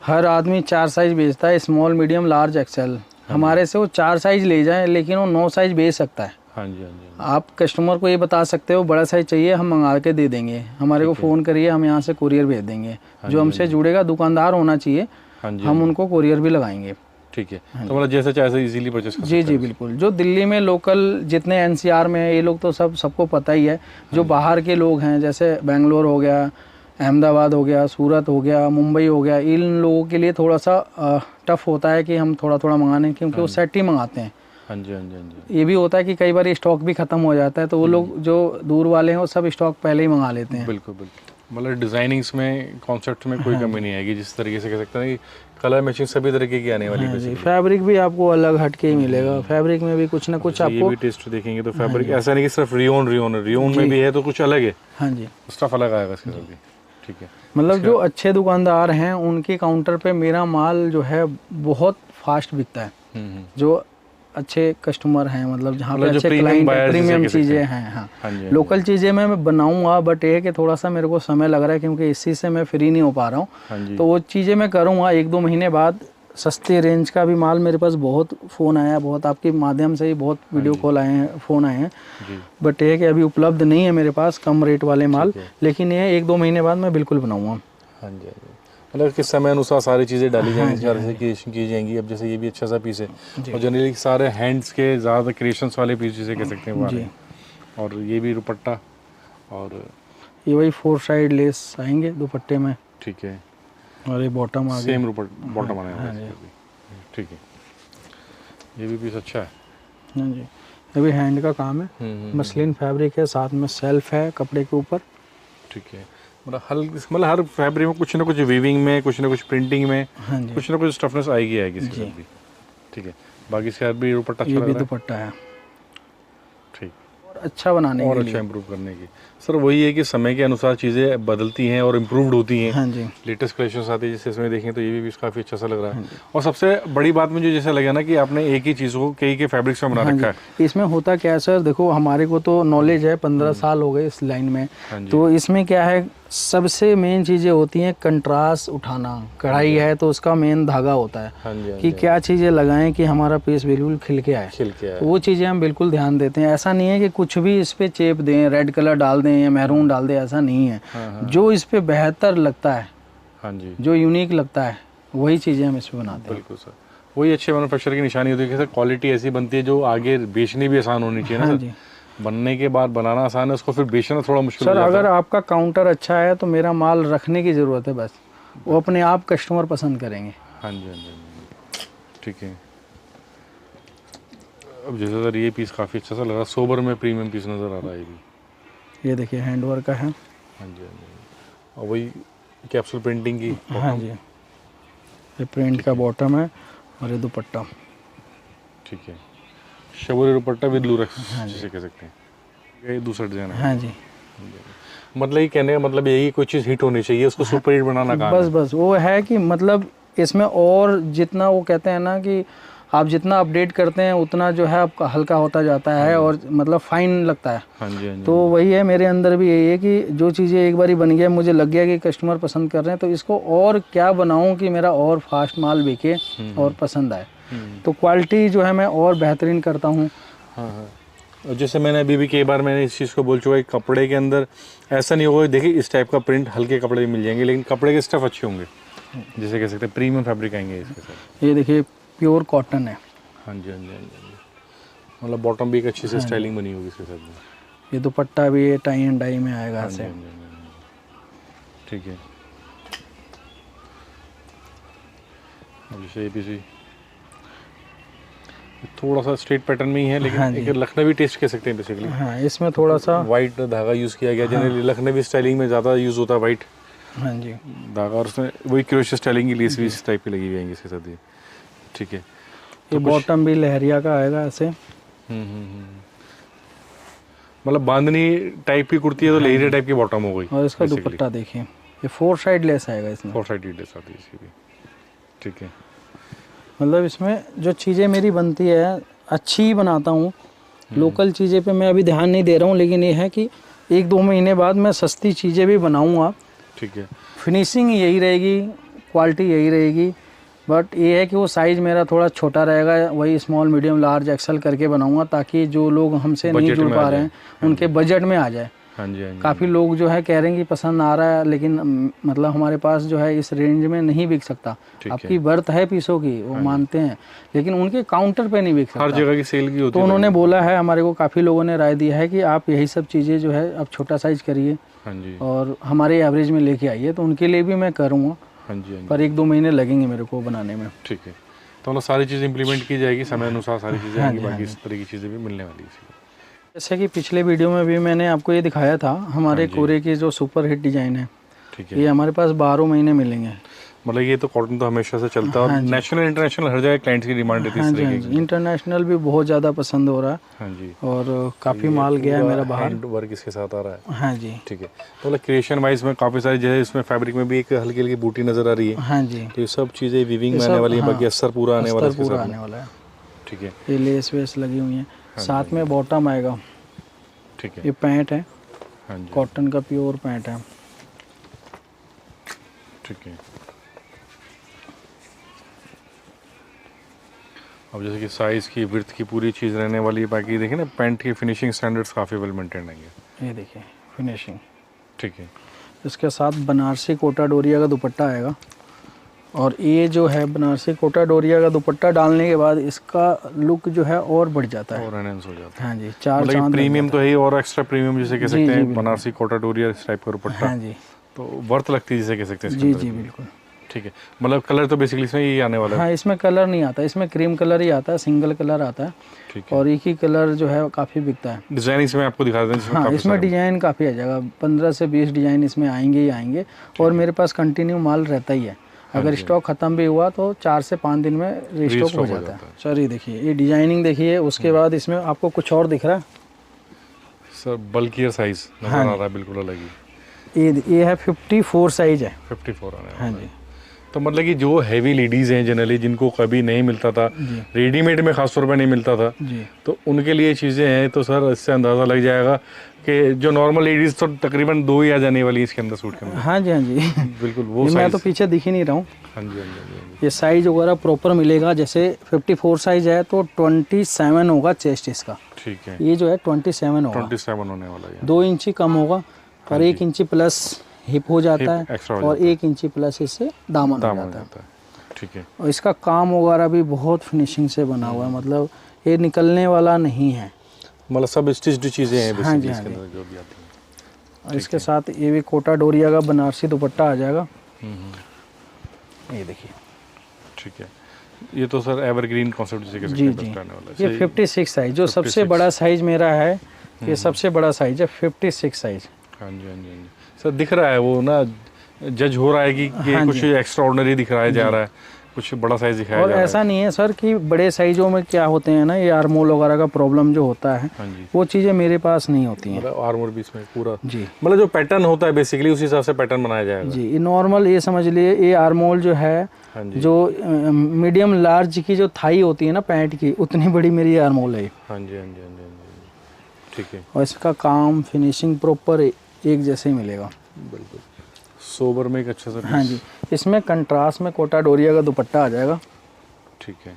हर आदमी 4 साइज़ बेचता है, स्मॉल मीडियम लार्ज एक्सेल। हमारे से वो 4 साइज़ ले जाए लेकिन वो 9 साइज़ बेच सकता है। हाँ जी, हाँ जी, आप कस्टमर को ये बता सकते हो बड़ा साइज़ चाहिए, हम मंगा के दे देंगे, हमारे को फ़ोन करिए, हम यहाँ से कुरियर भेज देंगे। जो हमसे जुड़ेगा दुकानदार होना चाहिए, हम उनको कुरियर भी लगाएंगे। ठीक है, तो मतलब जैसे चाहे इजीली परचेस कर जी जी बिल्कुल। जो दिल्ली में लोकल जितने एनसीआर में है ये लोग तो सबको पता ही है। जो बाहर के लोग हैं जैसे बेंगलोर हो गया, अहमदाबाद हो गया, सूरत हो गया, मुंबई हो गया, इन लोगों के लिए थोड़ा सा टफ होता है कि हम थोड़ा थोड़ा मंगाने, क्योंकि वो सेट ही मंगाते हैं। हाँ जी, हाँ जी, हाँ जी। ये भी होता है कि कई बार स्टॉक भी ख़त्म हो जाता है, तो वो लोग जो दूर वाले हैं वो सब स्टॉक पहले ही मंगा लेते हैं। बिल्कुल बिल्कुल, मतलब डिजाइनिंग्स में कॉन्सेप्ट में कोई कमी नहीं आएगी, जिस तरीके से कह सकते हैं कि कलर मैचिंग सभी तरीके की आने वाली है। फैब्रिक भी आपको अलग हटके ही मिलेगा, फैब्रिक में भी कुछ ना कुछ आपको। ये भी टेस्ट देखेंगे तो फैब्रिक ऐसा नहीं कि सिर्फ रियोन में भी है तो कुछ अलग है। हाँ जी, स्टफ अलग आएगा इसके साथ भी। ठीक है, मतलब जो अच्छे दुकानदार हैं उनके काउंटर पे मेरा माल जो है बहुत फास्ट बिकता है। जो अच्छे कस्टमर हैं, मतलब जहाँ पे अच्छे क्लाइंट, प्रीमियम चीज़ें हैं। हाँ, लोकल चीज़ें मैं बनाऊंगा, बट ये है कि थोड़ा सा मेरे को समय लग रहा है क्योंकि इसी से मैं फ्री नहीं हो पा रहा हूँ। तो वो चीज़ें मैं करूँगा 1-2 महीने बाद। सस्ते रेंज का भी माल मेरे पास बहुत फ़ोन आया, बहुत आपके माध्यम से ही बहुत वीडियो कॉल आए हैं, फ़ोन आए हैं, बट ये है कि अभी उपलब्ध नहीं है मेरे पास कम रेट वाले माल। लेकिन ये 1-2 महीने बाद मैं बिल्कुल बनाऊँगा। हाँ जी, मतलब किस समय अनुसार सारी चीज़ें डाली जाएंगी, सारी क्रिएशन की जाएंगी। अब जैसे ये भी अच्छा सा पीस है और जनरली सारे हैंड्स के ज़्यादा क्रिएशंस वाले पीस जिसे कह सकते हैं वो आ रहे हैं। और ये भी दुपट्टा और ये वही 4 साइड लेस आएंगे दुपट्टे में। ठीक है, और ये बॉटम आ गया, सेम बॉटम आने वाला है। ठीक है, ये भी पीस अच्छा है। हाँ जी, ये भी हैंड का काम है, मसलिन फैब्रिक है, साथ में सेल्फ है कपड़े के ऊपर। ठीक है, मतलब हर फैब्रिक में कुछ ना कुछ वीविंग में, कुछ ना कुछ प्रिंटिंग में, कुछ ना कुछ स्टफनेस आएगी इसके साथ भी। ठीक है, बाकी इसके साथ भी दुपट्टा अच्छा लग रहा है। ये भी दुपट्टा है। ठीक, और अच्छा बनाने और अच्छा इम्प्रूव करने की। सर वही है कि समय के अनुसार चीज़ें बदलती हैं और इम्प्रूव्ड होती हैं। हाँ जी, लेटेस्ट कलेक्शंस आती है, जैसे इसमें देखें तो ये भी काफ़ी अच्छा सा लग रहा है। और सबसे बड़ी बात मुझे जैसा लगा ना कि आपने एक ही चीज़ को कई के फैब्रिक्स में बना रखा है। इसमें होता क्या है सर, देखो हमारे को तो नॉलेज है, 15 साल हो गए इस लाइन में। तो इसमें क्या है, सबसे मेन चीज़ें होती हैं कंट्रास्ट उठाना। कढ़ाई है तो उसका मेन धागा होता है कि क्या चीज़ें लगाएं कि हमारा पीस बिल्कुल खिल के आए। तो वो चीज़ें हम बिल्कुल ध्यान देते हैं। ऐसा नहीं है कि कुछ भी इस पे चेप दें, रेड कलर डाल दें या मैरून डाल दें, ऐसा नहीं है। जो इस पे बेहतर लगता है, हाँ जी, जो यूनिक लगता है, वही चीज़ें हम इस पे बनाते हैं। बिल्कुल सर, वही अच्छे मैन्युफैक्चर की निशानी होती है कि सर क्वालिटी ऐसी बनती है जो आगे बेचनी भी आसान होनी चाहिए ना। सर बनने के बाद बनाना आसान है, उसको फिर बेचना थोड़ा मुश्किल हो जाता है। सर अगर आपका काउंटर अच्छा है तो मेरा माल रखने की ज़रूरत है, बस वो अपने आप कस्टमर पसंद करेंगे। हाँ जी, हाँ जी, ठीक है। अब जैसे सर ये पीस काफ़ी अच्छा सा लग रहा है, सोबर में प्रीमियम पीस नज़र आ रहा है। ये भी ये देखिए हैंड वर्क का है। हाँ जी, हाँ जी, और वही कैप्सूल प्रिंटिंग की। हाँ जी, ये प्रिंट का बॉटम है और ये दुपट्टा। ठीक है, शबोरी दुपट्टा विद लूरेक्स जिसे कह सकते हैं। ये दूसरा डिजाइन है। हाँ जी, मतलब ये कहने का मतलब यही कोई चीज़ हिट होनी चाहिए, उसको सुपर हिट बनाना काम है। बस वो है कि मतलब इसमें और जितना वो कहते हैं ना कि आप जितना अपडेट करते हैं उतना जो है आपका हल्का होता जाता है और मतलब फाइन लगता है। हाँ जी, हाँ जी, तो वही है, मेरे अंदर भी यही है कि जो चीज़ें एक बारी बन गया, मुझे लग गया कि कस्टमर पसंद कर रहे हैं, तो इसको और क्या बनाऊं कि मेरा और फास्ट माल बिके और पसंद आए। तो क्वालिटी जो है मैं और बेहतरीन करता हूँ। हाँ हाँ, और जैसे मैंने अभी भी कई बार मैंने इस चीज़ को बोल चुका है, कपड़े के अंदर ऐसा नहीं होगा। देखिए इस टाइप का प्रिंट हल्के कपड़े भी मिल जाएंगे, लेकिन कपड़े के स्टफ अच्छे होंगे, जैसे कह सकते हैं प्रीमियम फैब्रिक आएंगे इसके साथ। ये देखिए प्योर कॉटन है। हाँ जी हाँ जी हाँ जी, मतलब बॉटम भी एक अच्छी से स्टाइलिंग बनी होगी इसके साथ में। ये दुपट्टा भी ये टाई एंड डाई में आएगा हाँ जी, ऐसे। हाँ जी, हाँ जी। ठीक है। अब जैसे ये भी थोड़ा सा स्ट्रेट पैटर्न में ही है, लेकिन हाँ जी। एक लखनवी टेस्ट कह सकते हैं बेसिकली। हाँ, इसमें थोड़ा सा वाइट धागा यूज़ किया गया, जनरली लखनवी स्टाइलिंग में ज़्यादा यूज़ होता है वाइट हाँ जी धागा, और उसमें वही क्रोशिया स्टाइलिंग की लेस भी इस टाइप की लगी हुई आएंगी इसके साथ ही। ठीक है। ये बॉटम भी लहरिया का आएगा ऐसे। मतलब बांधनी टाइप की कुर्ती है तो लहरिया टाइप की बॉटम हो गई। और इसका दुपट्टा देखिए, ये 4 साइड लेस आएगा इसमें। 4 साइड लेस आती है इसकी भी। ठीक है। मतलब इसमें जो चीज़ें मेरी बनती है अच्छी ही बनाता हूँ। लोकल चीज़ें पे मैं अभी ध्यान नहीं दे रहा हूँ, लेकिन ये है कि 1-2 महीने बाद मैं सस्ती चीज़ें भी बनाऊँगा। ठीक है। फिनिशिंग यही रहेगी, क्वालिटी यही रहेगी, बट ये है कि वो साइज़ मेरा थोड़ा छोटा रहेगा। वही स्मॉल मीडियम लार्ज एक्सेल करके बनाऊँगा, ताकि जो लोग हमसे नहीं जुड़ पा रहे हैं उनके बजट में आ जाए। हाँ जी हाँ जी। काफ़ी लोग जो है कह रहे हैं कि पसंद आ रहा है, लेकिन मतलब हमारे पास जो है इस रेंज में नहीं बिक सकता। आपकी बर्थ है पीसों की, वो मानते हैं, लेकिन उनके काउंटर पे नहीं बिक सकता। हर जगह की सेल की होती तो है। उन्होंने बोला है, हमारे को काफ़ी लोगों ने राय दी है कि आप यही सब चीज़ें जो है आप छोटा साइज करिए हाँ जी। और हमारे एवरेज में लेके आइए। तो उनके लिए भी मैं करूँगा, हाँ जी हाँ जी। पर 1-2 महीने लगेंगे मेरे को बनाने में। ठीक है। तो मतलब सारी चीज़ें इंप्लीमेंट की जाएगी समय अनुसार, सारी चीज़ें आएंगी, बाकी इस तरह की चीज़ें भी मिलने वाली है। जैसे कि पिछले वीडियो में भी मैंने आपको ये दिखाया था, हमारे कोरे की जो सुपर हिट डिज़ाइन है। ठीक है। ये हमारे पास 12 महीने मिलेंगे। मतलब ये तो कॉटन तो हमेशा से चलता है, और नेशनल इंटरनेशनल हर जगह क्लाइंट्स की डिमांड रहती है इस तरीके की। इंटरनेशनल भी बहुत ज़्यादा पसंद हो रहा है। हाँ जी। और काफ़ी माल गया है मेरा बाहर। हैंड वर्क इसके साथ आ रहा है। हाँ जी। ठीक है। तो मतलब क्रिएशन वाइज में काफ़ी सारी जैसे इसमें फैब्रिक में भी एक हल्की हल्की बूटी नज़र आ रही है। हाँ जी। तो ये सब चीज़ें वीविंग में आने वाली है, बाकी अस्तर पूरा आने वाला है इसके साथ आने वाला है। ठीक है। ये लेस वेस लगी हुई है, साथ में बॉटम आएगा। ठीक है। ये पैंट है, हाँ जी, कॉटन का प्योर पैंट है। ठीक है। अब जैसे कि साइज़ की विड्थ की पूरी चीज़ रहने वाली है, बाकी देखिए ना पैंट की फिनिशिंग स्टैंडर्ड्स काफ़ी वेल मेंटेन है। ये देखिए फिनिशिंग। ठीक है। इसके साथ बनारसी कोटा डोरिया का दुपट्टा आएगा। और ये जो है बनारसी कोटा डोरिया का दुपट्टा डालने के बाद इसका लुक जो है और बढ़ जाता है, और एनहांस हो जाता है। हाँ जी, 4 मतलब चांद प्रीमियम तो है ही, और एक्स्ट्रा प्रीमियम जिसे कह सकते हैं बनारसी कोटा डोरिया इस टाइप का दुपट्टा। हाँ जी, तो वर्थ लगती है जिसे कह सकते हैं। जी जी बिल्कुल। ठीक है। मतलब कलर तो बेसिकली इसमें ये आने वाला है। हाँ, इसमें कलर नहीं आता, इसमें क्रीम कलर ही आता है, सिंगल कलर आता है। ठीक है। और एक ही कलर जो है काफ़ी बिकता है। डिज़ाइन इसमें आपको दिखा दें जिसमें हाँ, काफ़ी इसमें सारे डिज़ाइन काफ़ी आ जाएगा, 15 से 20 डिज़ाइन इसमें आएंगे ही आएंगे। और मेरे पास कंटिन्यू माल रहता ही है। अगर स्टॉक ख़त्म भी हुआ तो 4 से 5 दिन में रीस्टॉक हो जाता है। सर ये देखिए, ये डिजाइनिंग देखिए। उसके बाद इसमें आपको कुछ और दिख रहा है सर, बल्कियर साइज नजर आ रहा है, बिल्कुल अलग ही। ये है 54 साइज है। 54 आने वाला हाँ है। जी। तो मतलब कि जो हैवी लेडीज़ हैं जनरली, जिनको कभी नहीं मिलता था, रेडीमेड में खासतौर पर नहीं मिलता था, जी, तो उनके लिए चीज़ें हैं। तो सर इससे अंदाज़ा लग जाएगा कि जो नॉर्मल लेडीज़ तो तकरीबन 2 ही आ जाने वाली है इसके अंदर, सूट के अंदर। हाँ जी, हाँ जी। बिल्कुल वो मैं साइज। तो पीछे दिख ही नहीं रहा हूँ। हाँ जी हाँ जी हाँ जी। ये साइज वगैरह प्रॉपर मिलेगा। जैसे 54 साइज है तो 27 होगा चेस्ट इसका। ठीक है। ये जो है 27 होगा, 27 होने वाला है। 2 इंची कम होगा और 1 इंची प्लस हिप हो जाता है, एक्स्ट्रा हो और 1 इंची प्लस इससे दामन हो जाता है। है। ठीक है। और इसका काम वगैरह भी बहुत फिनिशिंग से बना हुआ है, मतलब ये निकलने वाला नहीं है। मतलब सब स्टिच्ड चीज़ें हैं हाँ बेसिकली जी, हाँ इसके जी। अंदर जो भी आती हैं। और इसके साथ ये भी कोटा डोरिया का बनारसी दुपट्टा आ जाएगा। ये देखिए। ठीक है। ये तो सर एवरग्रीन कॉन्सेप्ट जिसे कह सकते जी हैं, जी, बेस्ट आने वाला है। ये 56 साइज जो सबसे बड़ा साइज मेरा है। ये सबसे बड़ा साइज है 56 साइज। हाँ जी हाँ जी हाँ जी। सर दिख रहा है वो ना, जज हो रहा है कि ये कुछ एक्स्ट्रा ऑर्डिनरी दिखाया जा रहा है, कुछ बड़ा साइज दिखाया जा और रहा है। ऐसा नहीं है सर कि बड़े साइजों में क्या होते हैं ना, ये आर्मोल वगैरह का प्रॉब्लम जो होता है, हाँ जी। वो चीज़ें मेरे पास नहीं होती हैं। मतलब आर्मर भी इसमें पूरा, जी मतलब जो पैटर्न होता है बेसिकली उस हिसाब से पैटर्न बनाया जाएगा। जी, ये नॉर्मल, ये समझ लिए ये आर्मोल जो है, हाँ जी। जो मीडियम लार्ज की जो थाई होती है ना पैंट की, उतनी बड़ी मेरी आर्मोल है। हाँ जी हाँ जी हाँ जी हाँ जी। ठीक है। और इसका काम फिनिशिंग प्रॉपर एक जैसे ही मिलेगा। बिल्कुल सोबर में एक अच्छा सा। हाँ जी, इसमें कंट्रास्ट में कोटा डोरिया का दुपट्टा आ जाएगा। ठीक है।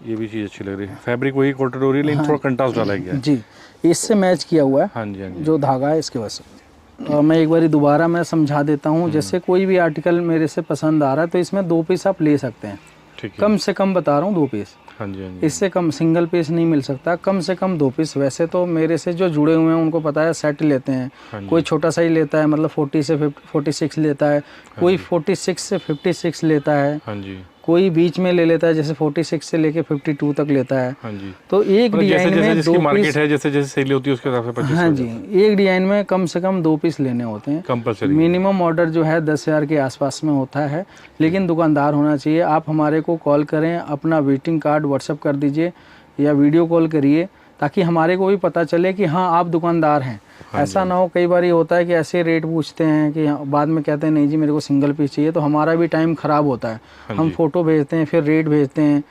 ये भी चीज़ अच्छी लग रही है, फैब्रिक वही कोटेड हो रही है लेकिन थोड़ा कंट्रास्ट डाला गया है। जी, इससे मैच किया हुआ है। हाँ जी, हाँ जी। जो धागा है इसके वजह से। और मैं एक बार दोबारा मैं समझा देता हूँ, जैसे कोई भी आर्टिकल मेरे से पसंद आ रहा है तो इसमें 2 पीस आप ले सकते हैं। ठीक है। कम से कम बता रहा हूँ 2 पीस, हाँ जी, हाँ जी। इससे कम सिंगल पीस नहीं मिल सकता, कम से कम 2 पीस। वैसे तो मेरे से जो जुड़े हुए हैं उनको पता है सेट लेते हैं, हाँ जी। कोई छोटा सा ही लेता है, मतलब 40 से 46 लेता है, कोई 46 से 56 लेता है, हाँ जी, कोई बीच में ले लेता है, जैसे 46 से लेके 52 तक लेता है। हाँ जी। तो एक मतलब डिजाइन जैसे में जिसकी 2 मार्केट पीस, है, जैसे जैसे सेल होती है उसके हिसाब से 25 हाँ हो जी, जाता है। एक डिजाइन में कम से कम 2 पीस लेने होते हैं। कंपलसरी। मिनिमम ऑर्डर जो है 10,000 के आसपास में होता है, लेकिन दुकानदार होना चाहिए। आप हमारे को कॉल करें, अपना विजिटिंग कार्ड व्हाट्सअप कर दीजिए या वीडियो कॉल करिए, ताकि हमारे को भी पता चले कि हाँ आप दुकानदार हैं। ऐसा ना हो, कई बार ये होता है कि ऐसे रेट पूछते हैं कि बाद में कहते हैं नहीं जी मेरे को सिंगल पीस चाहिए, तो हमारा भी टाइम ख़राब होता है। हम फ़ोटो भेजते हैं, फिर रेट भेजते हैं,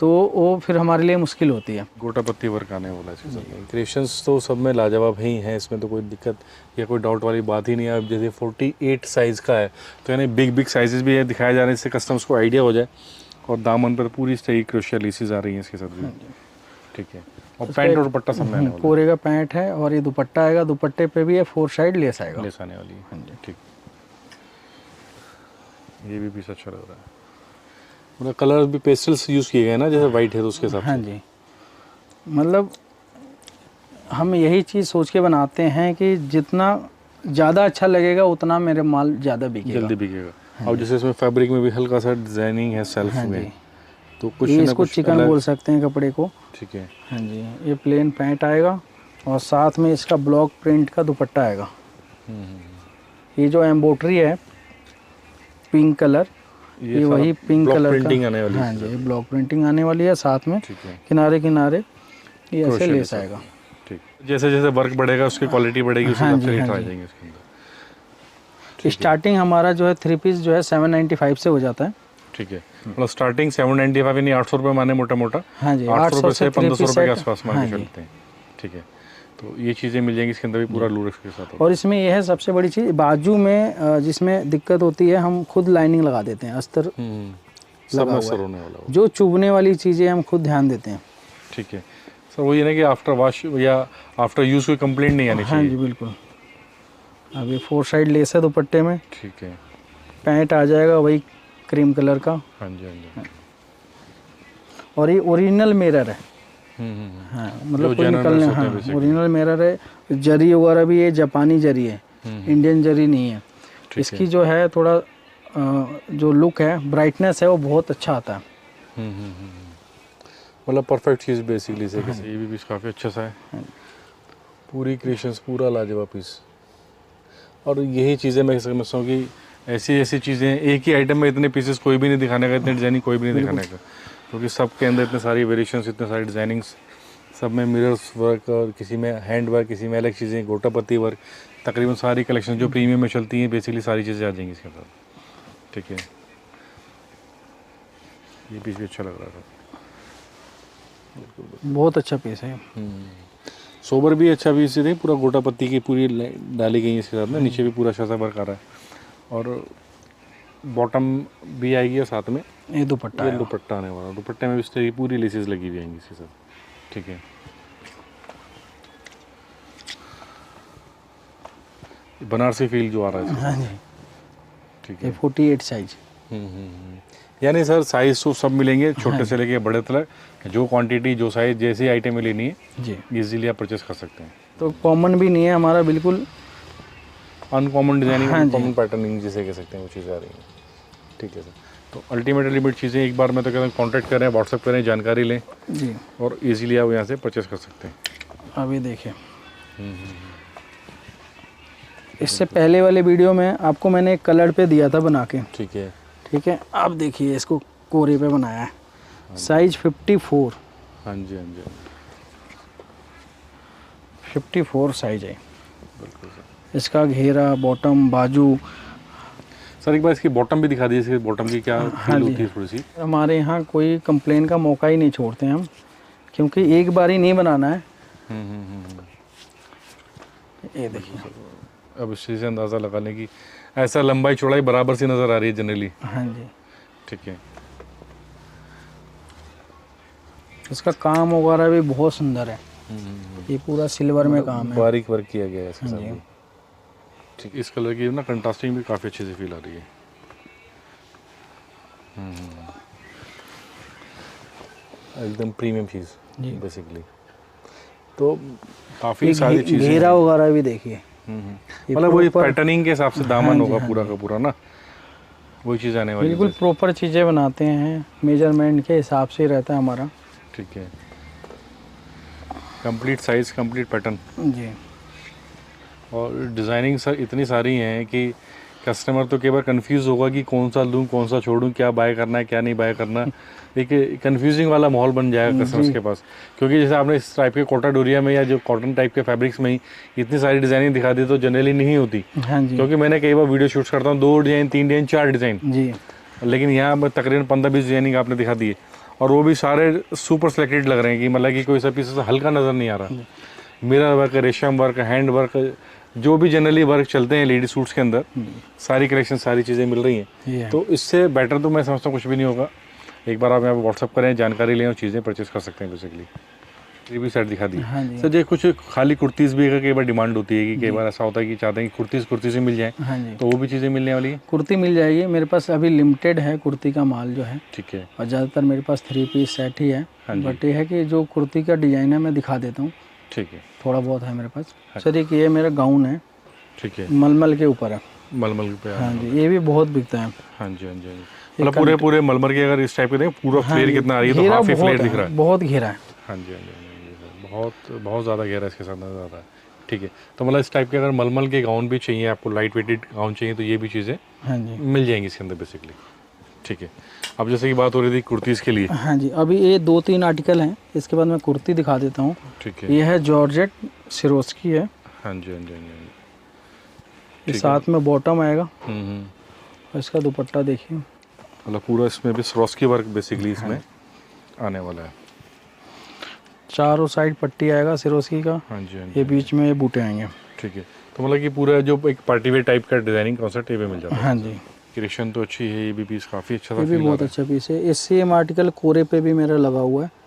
तो वो फिर हमारे लिए मुश्किल होती है। गोटा पत्ती वर्क आने वाला है इसके साथ में। क्रिएशंस तो सब में लाजवाब ही हैं, इसमें तो कोई दिक्कत या कोई डाउट वाली बात ही नहीं है। अब जैसे 48 साइज़ का है तो यानी बिग बिग साइजेस भी है दिखाया जा रहे हैं, इससे कस्टमर्स को आइडिया हो जाए। और दामन पर पूरी इस तरह क्रोशिया लेसेस आ रही हैं इसके साथ भी। ठीक है। और पैंट और दुपट्टा सब में आने वाला कोरे का पैंट है और ये दुपट्टा आएगा, दुपट्टे पे भी है 4 साइड लेस आएगा, लेस आने वाली है। ठीक, ये भी पीस अच्छा लग रहा है। मतलब कलर भी पेस्टल्स यूज़ किए गए हैं ना, जैसे वाइट है तो उसके हिसाब से। हाँ जी, मतलब हम यही चीज़ सोच के बनाते हैं कि जितना ज़्यादा अच्छा लगेगा उतना मेरे माल ज़्यादा बिकेगा, जल्दी बिकेगा। और जैसे इसमें फैब्रिक में भी हल्का सा डिजाइनिंग है सेल्फ में, तो कुछ ये ना इसको कुछ चिकन बोल सकते हैं कपड़े को। ठीक है। हाँ जी, ये प्लेन पैंट आएगा और साथ में इसका ब्लॉक प्रिंट का दुपट्टा आएगा। ये जो एम्ब्रॉयडरी है पिंक कलर, ये वही पिंक कलर प्रिंटिंग का, आने वाली है। हाँ जी, ब्लॉक प्रिंटिंग आने वाली है। साथ में ठीक है। किनारे किनारे ये ऐसे लेस आएगा। ठीक, जैसे जैसे वर्क बढ़ेगा उसकी क्वालिटी बढ़ेगी, उस हिसाब से रेट आ जाएंगे इसके अंदर। स्टार्टिंग हमारा जो है 3 पीस जो है 795 से हो जाता है। ठीक है, मतलब स्टार्टिंग 795 यानी 800 रुपये माने मोटा मोटा। हाँ जी, 800 रुपये से 1500 रुपये के सेट। आसपास मान के चलते हैं। ठीक है, तो ये चीज़ें मिल जाएंगी इसके अंदर भी पूरा लूरेक्स के साथ। और इसमें यह है सबसे बड़ी चीज़, बाजू में जिसमें दिक्कत होती है हम खुद लाइनिंग लगा देते हैं, अस्तर सब में असर होने वाला हो। जो चुभने वाली चीज़ें हम खुद ध्यान देते हैं। ठीक है सर, वही है ना कि आफ्टर वॉश या आफ्टर यूज़ कोई कंप्लेंट नहीं आनी हाँ चाहिए। जी बिल्कुल। अब ये 4 साइड लेस है दुपट्टे में। ठीक है। पैंट आ जाएगा वही क्रीम कलर का। हाँ जी, हाँ जी। और ये ओरिजिनल मिरर है। हाँ, मतलब कोई निकलने, हाँ ओरिजिनल मिरर है। जरी वगैरह भी ये जापानी जरी है, इंडियन जरी नहीं है। इसकी जो है थोड़ा जो लुक है, ब्राइटनेस है, वो बहुत अच्छा आता है। मतलब परफेक्ट चीज़ बेसिकली से कैसे। ये भी पीस काफ़ी अच्छा सा है, पूरी क्रिएशंस, पूरा लाजवाब पीस। और यही चीज़ें मैं समझता हूँ कि ऐसी ऐसी चीज़ें एक ही आइटम में इतने पीसेस कोई भी नहीं दिखाने का, इतने डिज़ाइनिंग कोई भी नहीं दिखाने का, क्योंकि सब के अंदर इतने सारी वेरिएशंस, इतने सारी डिज़ाइनिंग्स, सब में मिरर्स वर्क और किसी में हैंड वर्क, किसी में अलग चीज़ें, गोटा पत्ती वर्क, तकरीबन सारी कलेक्शन जो प्रीमियम में चलती हैं बेसिकली सारी चीज़ें आ जाएंगी इसके साथ। ठीक है, ये पीस भी अच्छा लग रहा था, बहुत अच्छा पीस है। सोबर भी अच्छा पीस है, पूरा गोटा पत्ती की पूरी डाली गई है इसके साथ में, नीचे भी पूरा अच्छा सा वर्क आ रहा है और बॉटम भी आएगी और साथ में ये दुपट्टा ये दुपट्टा आने वाला। दुपट्टे में भी इस तरह की पूरी लेसेस लगी हुई आएंगी इसके साथ। ठीक है, बनारसी फील जो आ रहा है इसके हाँ साथ। जी, ठीक ये है। 48 साइज। यानी सर साइज तो सब मिलेंगे, छोटे से लेके बड़े तक, जो क्वांटिटी जो साइज जैसी आइटम में लेनी है जी, इजीली आप परचेस कर सकते हैं। तो कॉमन भी नहीं है हमारा, बिल्कुल अनकॉमन डिजाइनिंग, हाँ जी। अनकॉमन पैटर्निंग जिसे कह सकते हैं, वो चीज़ें आ रही हैं। ठीक है सर, तो अल्टीमेटली चीज़ें एक बार मैं तो कहता हूँ कॉन्टैक्ट करें, व्हाट्सएप करें, जानकारी लें जी। और इजीली आप यहाँ से परचेस कर सकते हैं। अभी देखिए, इससे पहले वाले वीडियो में आपको मैंने एक कलर पे दिया था बना के। ठीक है। ठीक है, अब देखिए इसको कोरे पे बनाया है, साइज 54। हाँ जी, हाँ जी, 54 साइज है। बिल्कुल सर। इसका घेरा, बॉटम, बाजू। सर एक बार इसकी बॉटम भी दिखा दीजिए, इसकी बॉटम की क्या फील होती है थोड़ी सी। हमारे यहाँ कोई कंप्लेन का मौका ही नहीं छोड़ते हम, क्योंकि एक बार ही नहीं बनाना है। ये देखिए, अब इस चीज़ से अंदाज़ा लगा लें कि ऐसा लंबाई चौड़ाई बराबर सी नज़र आ रही है जनरली। हाँ जी, ठीक है, इसका काम वगैरह भी बहुत सुंदर है, ये पूरा सिल्वर में काम है। बारीक वर्क किया गया है इसके हाँ साथ जी। भी। ठीक, इस कलर की ना कंट्रास्टिंग भी काफ़ी अच्छे से फील आ रही है। एकदम प्रीमियम चीज़ जी। बेसिकली। तो काफ़ी सारी चीज़ें घेरा वगैरह भी देखिए, मतलब वही पैटर्निंग के हिसाब से दामन हाँ जी, होगा हाँ पूरा जी। का पूरा ना, वही चीज़ आने वाली है। बिल्कुल प्रॉपर चीज़ें बनाते हैं, मेजरमेंट के हिसाब से रहता है हमारा। ठीक है, कंप्लीट साइज, कंप्लीट पैटर्न। जी। और डिज़ाइनिंग सर इतनी सारी हैं कि कस्टमर तो कई बार कंफ्यूज होगा कि कौन सा लूँ कौन सा छोड़ूं, क्या बाय करना है क्या नहीं बाय करना। एक कंफ्यूजिंग वाला माहौल बन जाएगा कस्टमर्स के पास, क्योंकि जैसे आपने इस टाइप के कोटा डोरिया में या जो कॉटन टाइप के फैब्रिक्स में ही इतनी सारी डिज़ाइनिंग दिखा दी तो जनरली नहीं होती। हाँ जी। क्योंकि मैंने कई बार वीडियो शूट्स करता हूँ 2 डिज़ाइन 3 डिज़ाइन 4 डिज़ाइन, जी। लेकिन यहाँ पर तकरीबन 15-20 डिज़ाइनिंग आपने दिखा दी है, और वो भी सारे सुपर सेलेक्टेड लग रहे हैं कि मतलब कि कोई सा पीस हल्का नज़र नहीं आ रहा। मिरर वर्क, रेशम वर्क, हैंड वर्क, जो भी जनरली वर्क चलते हैं लेडी सूट्स के अंदर, सारी कलेक्शन सारी चीज़ें मिल रही हैं। तो इससे बेटर तो मैं समझता हूँ कुछ भी नहीं होगा। एक बार आप यहाँ पर व्हाट्सअप करें, जानकारी लें और चीज़ें परचेज कर सकते हैं बेसिकली। ये भी सेट दिखा दी। हाँ जी। सर जो कुछ खाली कुर्तीज़ भी कई बार डिमांड होती है कि कई बार ऐसा होता है कि चाहते हैं कि कुर्तीज़ मिल जाएँ, हाँ जी। तो वो भी चीज़ें मिलने वाली है। कुर्ती मिल जाएगी मेरे पास, अभी लिमिटेड है कुर्ती का माल जो है, ठीक है। और ज़्यादातर मेरे पास 3 पीस सेट ही है। बट ये है कि जो कुर्ती का डिज़ाइन है मैं दिखा देता हूँ, ठीक है, थोड़ा बहुत है मेरे पास। सर एक ये मेरा गाउन है, ठीक है, मलमल के ऊपर है। मलमल पे। हाँ जी, ये भी बहुत बिकता है। हाँ जी, हाँ जी, हाँ जी। मतलब पूरे मलमल के अगर इस टाइप के देखें पूरा फ्लेयर कितना आ रही है, तो हाफ ही फ्लेयर दिख रहा है। बहुत घेरा है। हाँ जी, हाँ जी, हाँ जी, बहुत बहुत ज़्यादा गहरा इसके साथ नज़र आ रहा है। ठीक है, तो मतलब इस टाइप के अगर मलमल के गाउन भी चाहिए आपको, लाइट वेटेड गाउन चाहिए, तो ये भी चीज़ें हाँ जी मिल जाएंगी इसके अंदर बेसिकली। ठीक है, अब जैसे कि बात हो रही थी कुर्तीज़ के लिए। हाँ जी, अभी ये 2-3 आर्टिकल हैं, इसके बाद मैं कुर्ती दिखा देता हूँ। ठीक है, ये है जॉर्जेट सिरोस्की है। हाँ जी, हाँ जी, हाँ जी। ये साथ में बॉटम आएगा, हम्म, और इसका दुपट्टा देखिए, मतलब पूरा इसमें भी स्वरोस्की वर्क बेसिकली इसमें आने वाला है। चारों साइड पट्टी आएगा सिरोस्की का। हाँ जी, हाँ ये जी। बीच में ये बूटे आएंगे। ठीक है, तो मतलब कि पूरा जो एक पार्टी वेयर टाइप का डिज़ाइनिंग कॉन्सेप्ट ये भी मिल जाता है। हाँ जी, क्रिएशन तो अच्छी है, ये भी पीस काफ़ी अच्छा सा ये भी फील बहुत अच्छा पीस है। इस सेम आर्टिकल कोरे पे भी मेरा लगा हुआ है।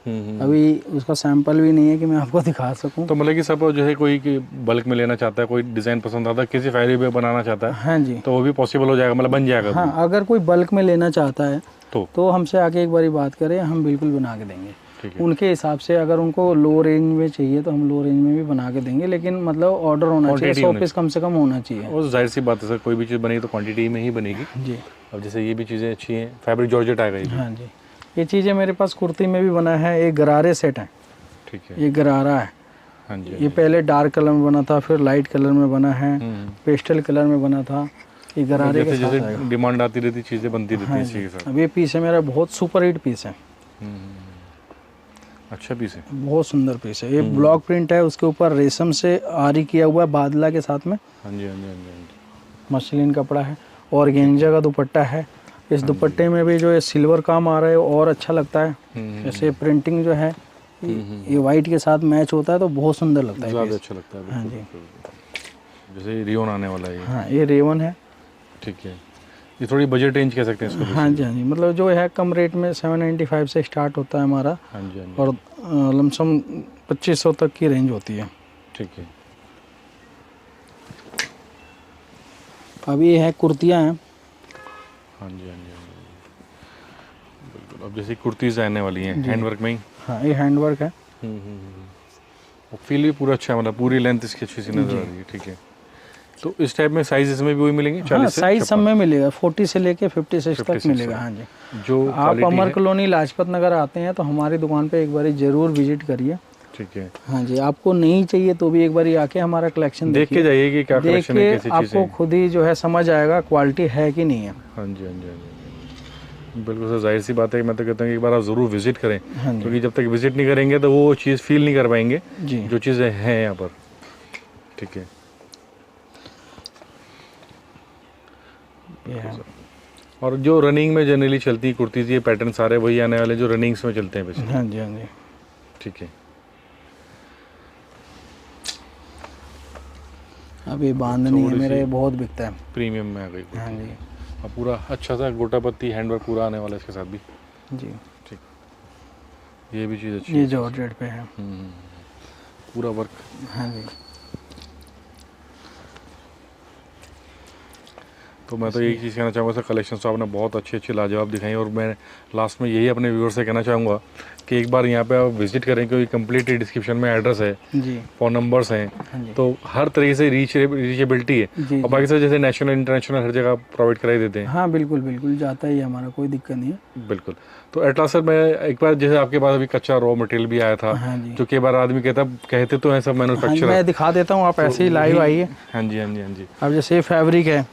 अभी उसका सैंपल भी नहीं है कि मैं आपको दिखा सकूं। तो मतलब कि सपोज जो है कोई बल्क में लेना चाहता है, कोई डिज़ाइन पसंद आता है, किसी फैब्रिक पे बनाना चाहता है, हाँ जी, तो वो भी पॉसिबल हो जाएगा, मतलब बन जाएगा। हाँ, अगर कोई बल्क में लेना चाहता है तो हमसे आके एक बारी बात करें, हम बिल्कुल बना के देंगे। ठीक है, उनके हिसाब से अगर उनको लो रेंज में चाहिए तो हम लो रेंज में भी बना के देंगे, लेकिन मतलब ऑर्डर होना चाहिए, 100 पीस कम से कम होना चाहिए। और जाहिर सी बात है सर, कोई भी चीज़ बनेगी तो क्वांटिटी में ही बनेगी जी। अब जैसे ये भी चीज़ें अच्छी हैं, फैब्रिक जॉर्जेट आएगा ये भी। हाँ जी, ये चीज़ें मेरे पास कुर्ती में भी बना है। एक गरारे सेट है, ठीक है, ये गरारा है। हाँ जी, ये पहले डार्क कलर में बना था, फिर लाइट कलर में बना है, पेस्टल कलर में बना था। ये गरारे के साथ आएगा। जैसे डिमांड आती रहती चीज़ें बनती रहती हैं इसी के साथ। अब ये पीस है मेरा, बहुत सुपर हिट पीस है, अच्छा पीस है, बहुत सुंदर पीस है। ये ब्लॉक प्रिंट है, उसके ऊपर रेशम से आरी किया हुआ है बादला के साथ में। हाँ जी, हाँ जी, हाँ जी, हाँ जी। मसलिन कपड़ा है, और गेंजा का दुपट्टा है। इस दुपट्टे में भी जो है सिल्वर काम आ रहा है और अच्छा लगता है। जैसे प्रिंटिंग जो है ये वाइट के साथ मैच होता है तो बहुत सुंदर लगता है, ज़्यादा अच्छा लगता है। हाँ जी, जैसे रियोन आने वाला है ये। हाँ, ये रेवन है। ठीक है, ये थोड़ी बजट रेंज कह सकते हैं इसको। हाँ जी, हाँ जी, मतलब जो है कम रेट में 795 से स्टार्ट होता है हमारा, हाँ जी, हाँ जी। और लमसम 2500 तक की रेंज होती है। ठीक है, अब ये है कुर्तियाँ हैं। हाँ जी, हाँ जी, हाँ जी, बिल्कुल। अब जैसे कुर्तीज़ आने वाली हैं हैंडवर्क में ही। हाँ, ये हैंडवर्क है। और फील भी पूरा अच्छा है, मतलब पूरी लेंथ इसकी अच्छी सी नज़र आ रही है। ठीक है, तो इस टाइप में साइज इसमें भी वही मिलेंगे? हाँ, 40 से साइज सब में मिलेगा, 40 से लेके 56 तक 56 मिलेगा। हाँ जी, जो आप अमर कॉलोनी लाजपत नगर आते हैं तो हमारी दुकान पे एक बार ज़रूर विजिट करिए। ठीक है, हाँ जी, आपको नहीं चाहिए तो भी एक बार आके हमारा कलेक्शन देख के जाइए कि क्या कलेक्शन है, कैसी चीज़ें आपको खुद ही जो है समझ आएगा क्वालिटी है कि नहीं है। हाँ जी, हाँ जी, हाँ जी, बिल्कुल सर। जाहिर सी बात है कि मैं तो कहता हूँ कि एक बार आप ज़रूर विजिट करें, हाँ जी, क्योंकि जब तक विजिट नहीं करेंगे तो वो चीज़ फील नहीं कर पाएंगे जी, जो चीज़ें हैं यहाँ पर। ठीक है, ये है। और जो रनिंग में जनरली चलती है कुर्तीज़, ये पैटर्न सारे वही आने वाले जो रनिंग्स में चलते हैं वैसे। हाँ जी, हाँ जी, ठीक है, अब ये बांधनी है मेरा, ये बहुत बिकता है। प्रीमियम में आ गई। हाँ जी, अब पूरा अच्छा सा गोटा पत्ती हैंडवर्क पूरा आने वाला है इसके साथ भी। जी, ठीक, ये भी चीज़ अच्छी ये है। जॉर्जेट पे है। पूरा वर्क। हाँ जी। तो मैं तो यही चीज़ कहना चाहूँगा सर, कलेक्शन तो आपने बहुत अच्छी अच्छी लाजवाब दिखाई, और मैं लास्ट में यही अपने व्यूअर से कहना चाहूँगा कि एक बार यहाँ पे आप विजिट करें, क्योंकि कंप्लीट डिस्क्रिप्शन में एड्रेस है, जी फ़ोन नंबर्स हाँ हैं, जी। तो हर तरीके से रीचेबिलिटी है। जी और बाकी सर जैसे नेशनल इंटरनेशनल हर जगह प्रोवाइड कराई देते हैं। हाँ बिल्कुल बिल्कुल, जाता ही है हमारा, कोई दिक्कत नहीं है। बिल्कुल। तो एटलास सर, मैं एक बार जैसे आपके पास अभी कच्चा रॉ मटेरियल भी आया था, हाँ जी। जो कई बार आदमी कहते तो हैं सब हाँ जी, मैन्युफैक्चरर। मैं दिखा देता हूँ, आप ऐसे ही लाइव आइए। हाँ जी, हाँ जी, हाँ जी। अब जैसे ये फैब्रिक है,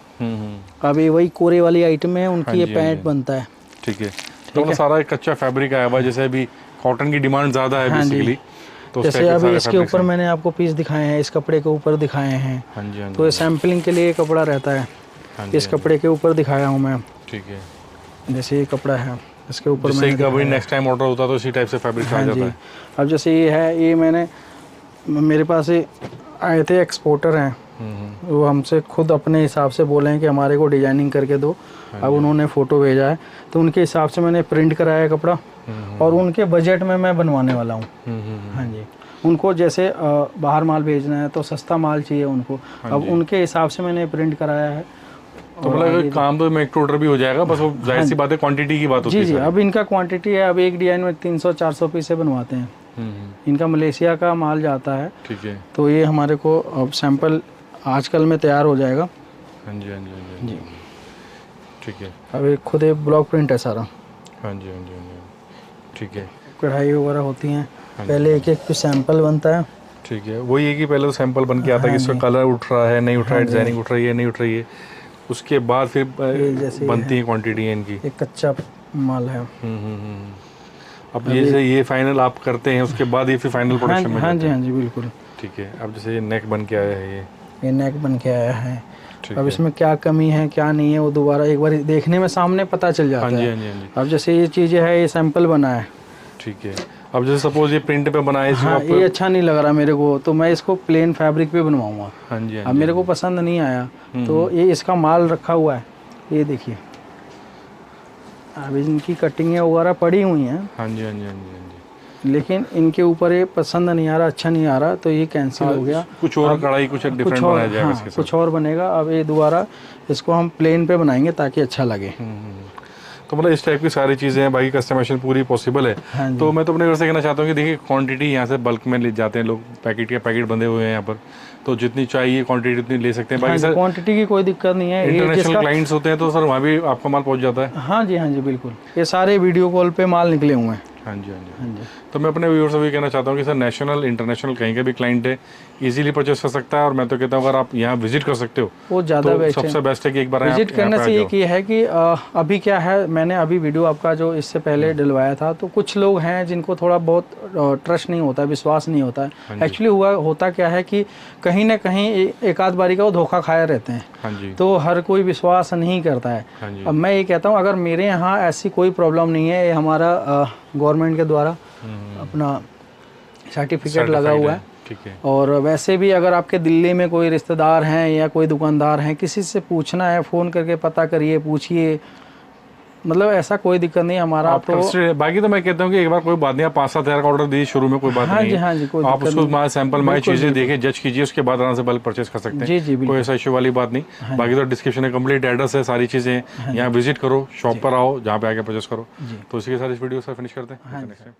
अब ये वही कोरे वाली आइटम है, उनकी ये हाँ जी, हाँ पैंट जी। बनता है। ठीक है। तो मतलब सारा एक कच्चा फैब्रिक आया हुआ है, जैसे अभी कॉटन की डिमांड ज़्यादा है हाँ जी। बेसिकली, तो जैसे अभी इसके ऊपर मैंने आपको पीस दिखाए हैं, इस कपड़े के ऊपर दिखाए हैं। हाँ जी, हाँ तो ये जी, सैम्पलिंग के लिए ये कपड़ा रहता है, हाँ जी, इस कपड़े के ऊपर दिखाया हूँ मैं। ठीक है। जैसे ये कपड़ा है, इसके ऊपर जिससे मैंने कभी नेक्स्ट टाइम ऑर्डर होता है तो इसी टाइप से फैब्रिक आ हाँ जाता जी। है। अब जैसे ये है, ये मैंने, मेरे पास ये आए थे एक्सपोर्टर हैं, वो हमसे खुद अपने हिसाब से बोले हैं कि हमारे को डिजाइनिंग करके दो। अब उन्होंने फ़ोटो भेजा है, तो उनके हिसाब से मैंने प्रिंट कराया कपड़ा, और उनके बजट में मैं बनवाने वाला हूँ। हाँ जी। उनको जैसे बाहर माल भेजना है तो सस्ता माल चाहिए उनको, अब उनके हिसाब से मैंने प्रिंट कराया है। तो मतलब काम तो मेक टू ऑर्डर भी हो जाएगा, बस वो जाहिर सी बात है क्वांटिटी की बात होती है। जी जी, अब इनका क्वांटिटी है, अब एक डिजाइन में 300-400 पीस से बनवाते हैं। इनका मलेशिया का माल जाता है। ठीक है। तो ये हमारे को अब सैंपल आजकल में तैयार हो जाएगा। हाँ जी, हाँ जी, हाँ जी। ठीक है। अब ये खुद एक ब्लॉक प्रिंट है सारा। हाँ जी, हाँ जी, हाँ जी। ठीक है। कढ़ाई वगैरह होती हैं, पहले एक एक पीस सैंपल बनता है। ठीक है। वही है कि पहले तो सैंपल बन के आता है कि इसका कलर उठ रहा है, नहीं उठ रहा है, डिजाइनिंग उठ रही है, नहीं उठ रही है, उसके बाद फिर बनती है क्वांटिटी है इनकी। एक कच्चा माल है। अब जैसे ये फाइनल आप करते हैं, उसके बाद ये फिर फाइनल प्रोडक्शन में हाँ जी, हाँ जी बिल्कुल। ठीक है। अब जैसे ये नेक बन के आया है, ये नेक बन के आया है। ठीक अब है। इसमें क्या कमी है क्या नहीं है, वो दोबारा एक बार देखने में सामने पता चल जाता हाँ जी, है। हाँ जी, हाँ जी। अब जैसे ये चीज़ें है, ये सैंपल बना है। ठीक है। अब जैसे सपोज ये प्रिंट पे बना है, हाँ, ये अच्छा नहीं लग रहा मेरे को, तो मैं इसको प्लेन फैब्रिक पे बनवाऊंगा। हाँ जी, हाँ अब मेरे को पसंद नहीं आया, तो ये इसका माल रखा हुआ है, ये देखिए, अब इनकी कटिंगें वगैरह पड़ी हुई हैं। हाँ जी, हाँ जी, हाँ जी, हाँ जी। लेकिन इनके ऊपर ये पसंद नहीं आ रहा, अच्छा नहीं आ रहा, तो ये कैंसिल हो गया। कुछ और कढ़ाई कुछ डिफरेंट बनाया जाएगा इसके साथ। कुछ और बनेगा। अब ये दोबारा इसको हम प्लेन पे बनाएंगे ताकि अच्छा लगे। तो मतलब इस टाइप की सारी चीज़ें हैं, बाकी कस्टमाइजेशन पूरी पॉसिबल है। हाँ जी। तो मैं तो अपने घर से कहना चाहता हूँ कि देखिए, क्वांटिटी यहाँ से बल्क में ले जाते हैं लोग, पैकेट के पैकेट बंधे हुए हैं यहाँ पर, तो जितनी चाहिए क्वांटिटी उतनी ले सकते हैं। बाकी सर क्वांटिटी की कोई दिक्कत नहीं है। इंटरनेशनल क्लाइंट्स होते हैं तो सर वहाँ भी आपका माल पहुँच जाता है। हाँ जी, हाँ जी बिल्कुल, ये सारे वीडियो कॉल पे माल निकले हुए हैं। हाँ जी, हाँ जी, हाँ जी। तो मैं अपने व्यूअर्स से भी कहना चाहता हूँ कि सर नेशनल इंटरनेशनल कहीं का भी क्लाइंट है, इजीली परचेस कर सकता है। और मैं तो कहता हूँ अगर आप यहाँ विजिट कर सकते हो वो ज़्यादा तो बेस्ट है। सबसे बेस्ट है कि एक बार विजिट करने से एक ये है कि अभी क्या है, मैंने अभी वीडियो आपका जो इससे पहले डलवाया था, तो कुछ लोग हैं जिनको थोड़ा बहुत ट्रस्ट नहीं होता है, विश्वास नहीं होता है। एक्चुअली होता क्या है कि कहीं ना कहीं एक आध बारी का वो धोखा खाए रहते हैं। हाँ जी। तो हर कोई विश्वास नहीं करता है। हाँ जी। अब मैं ये कहता हूँ, अगर मेरे यहाँ ऐसी कोई प्रॉब्लम नहीं है, ये हमारा गवर्नमेंट के द्वारा अपना सर्टिफिकेट लगा हुआ है। ठीक है। और वैसे भी अगर आपके दिल्ली में कोई रिश्तेदार हैं या कोई दुकानदार हैं, किसी से पूछना है, फ़ोन करके पता करिए, पूछिए, मतलब ऐसा कोई दिक्कत नहीं हमारा। आप तो बाकी तो मैं कहता हूँ कि एक बार कोई बात नहीं, आप 5-7 हज़ार का ऑर्डर दीजिए शुरू में, कोई बात हाँ नहीं जी, है। हाँ जी, कोई आप उसको माल सैंपल माल चीज़ें देखें, जज कीजिए, उसके बाद आराम से बल्क परचेस कर सकते हैं। जी जी कोई ऐसा इशू वाली बात नहीं। बाकी तो डिस्क्रिप्शन में कंप्लीट एड्रेस है, सारी चीज़ें, यहाँ विजिट करो, शॉप पर आओ, जहाँ पे आके परचेस करो। तो इसी के साथ इस वीडियो से फिनिश करते हैं।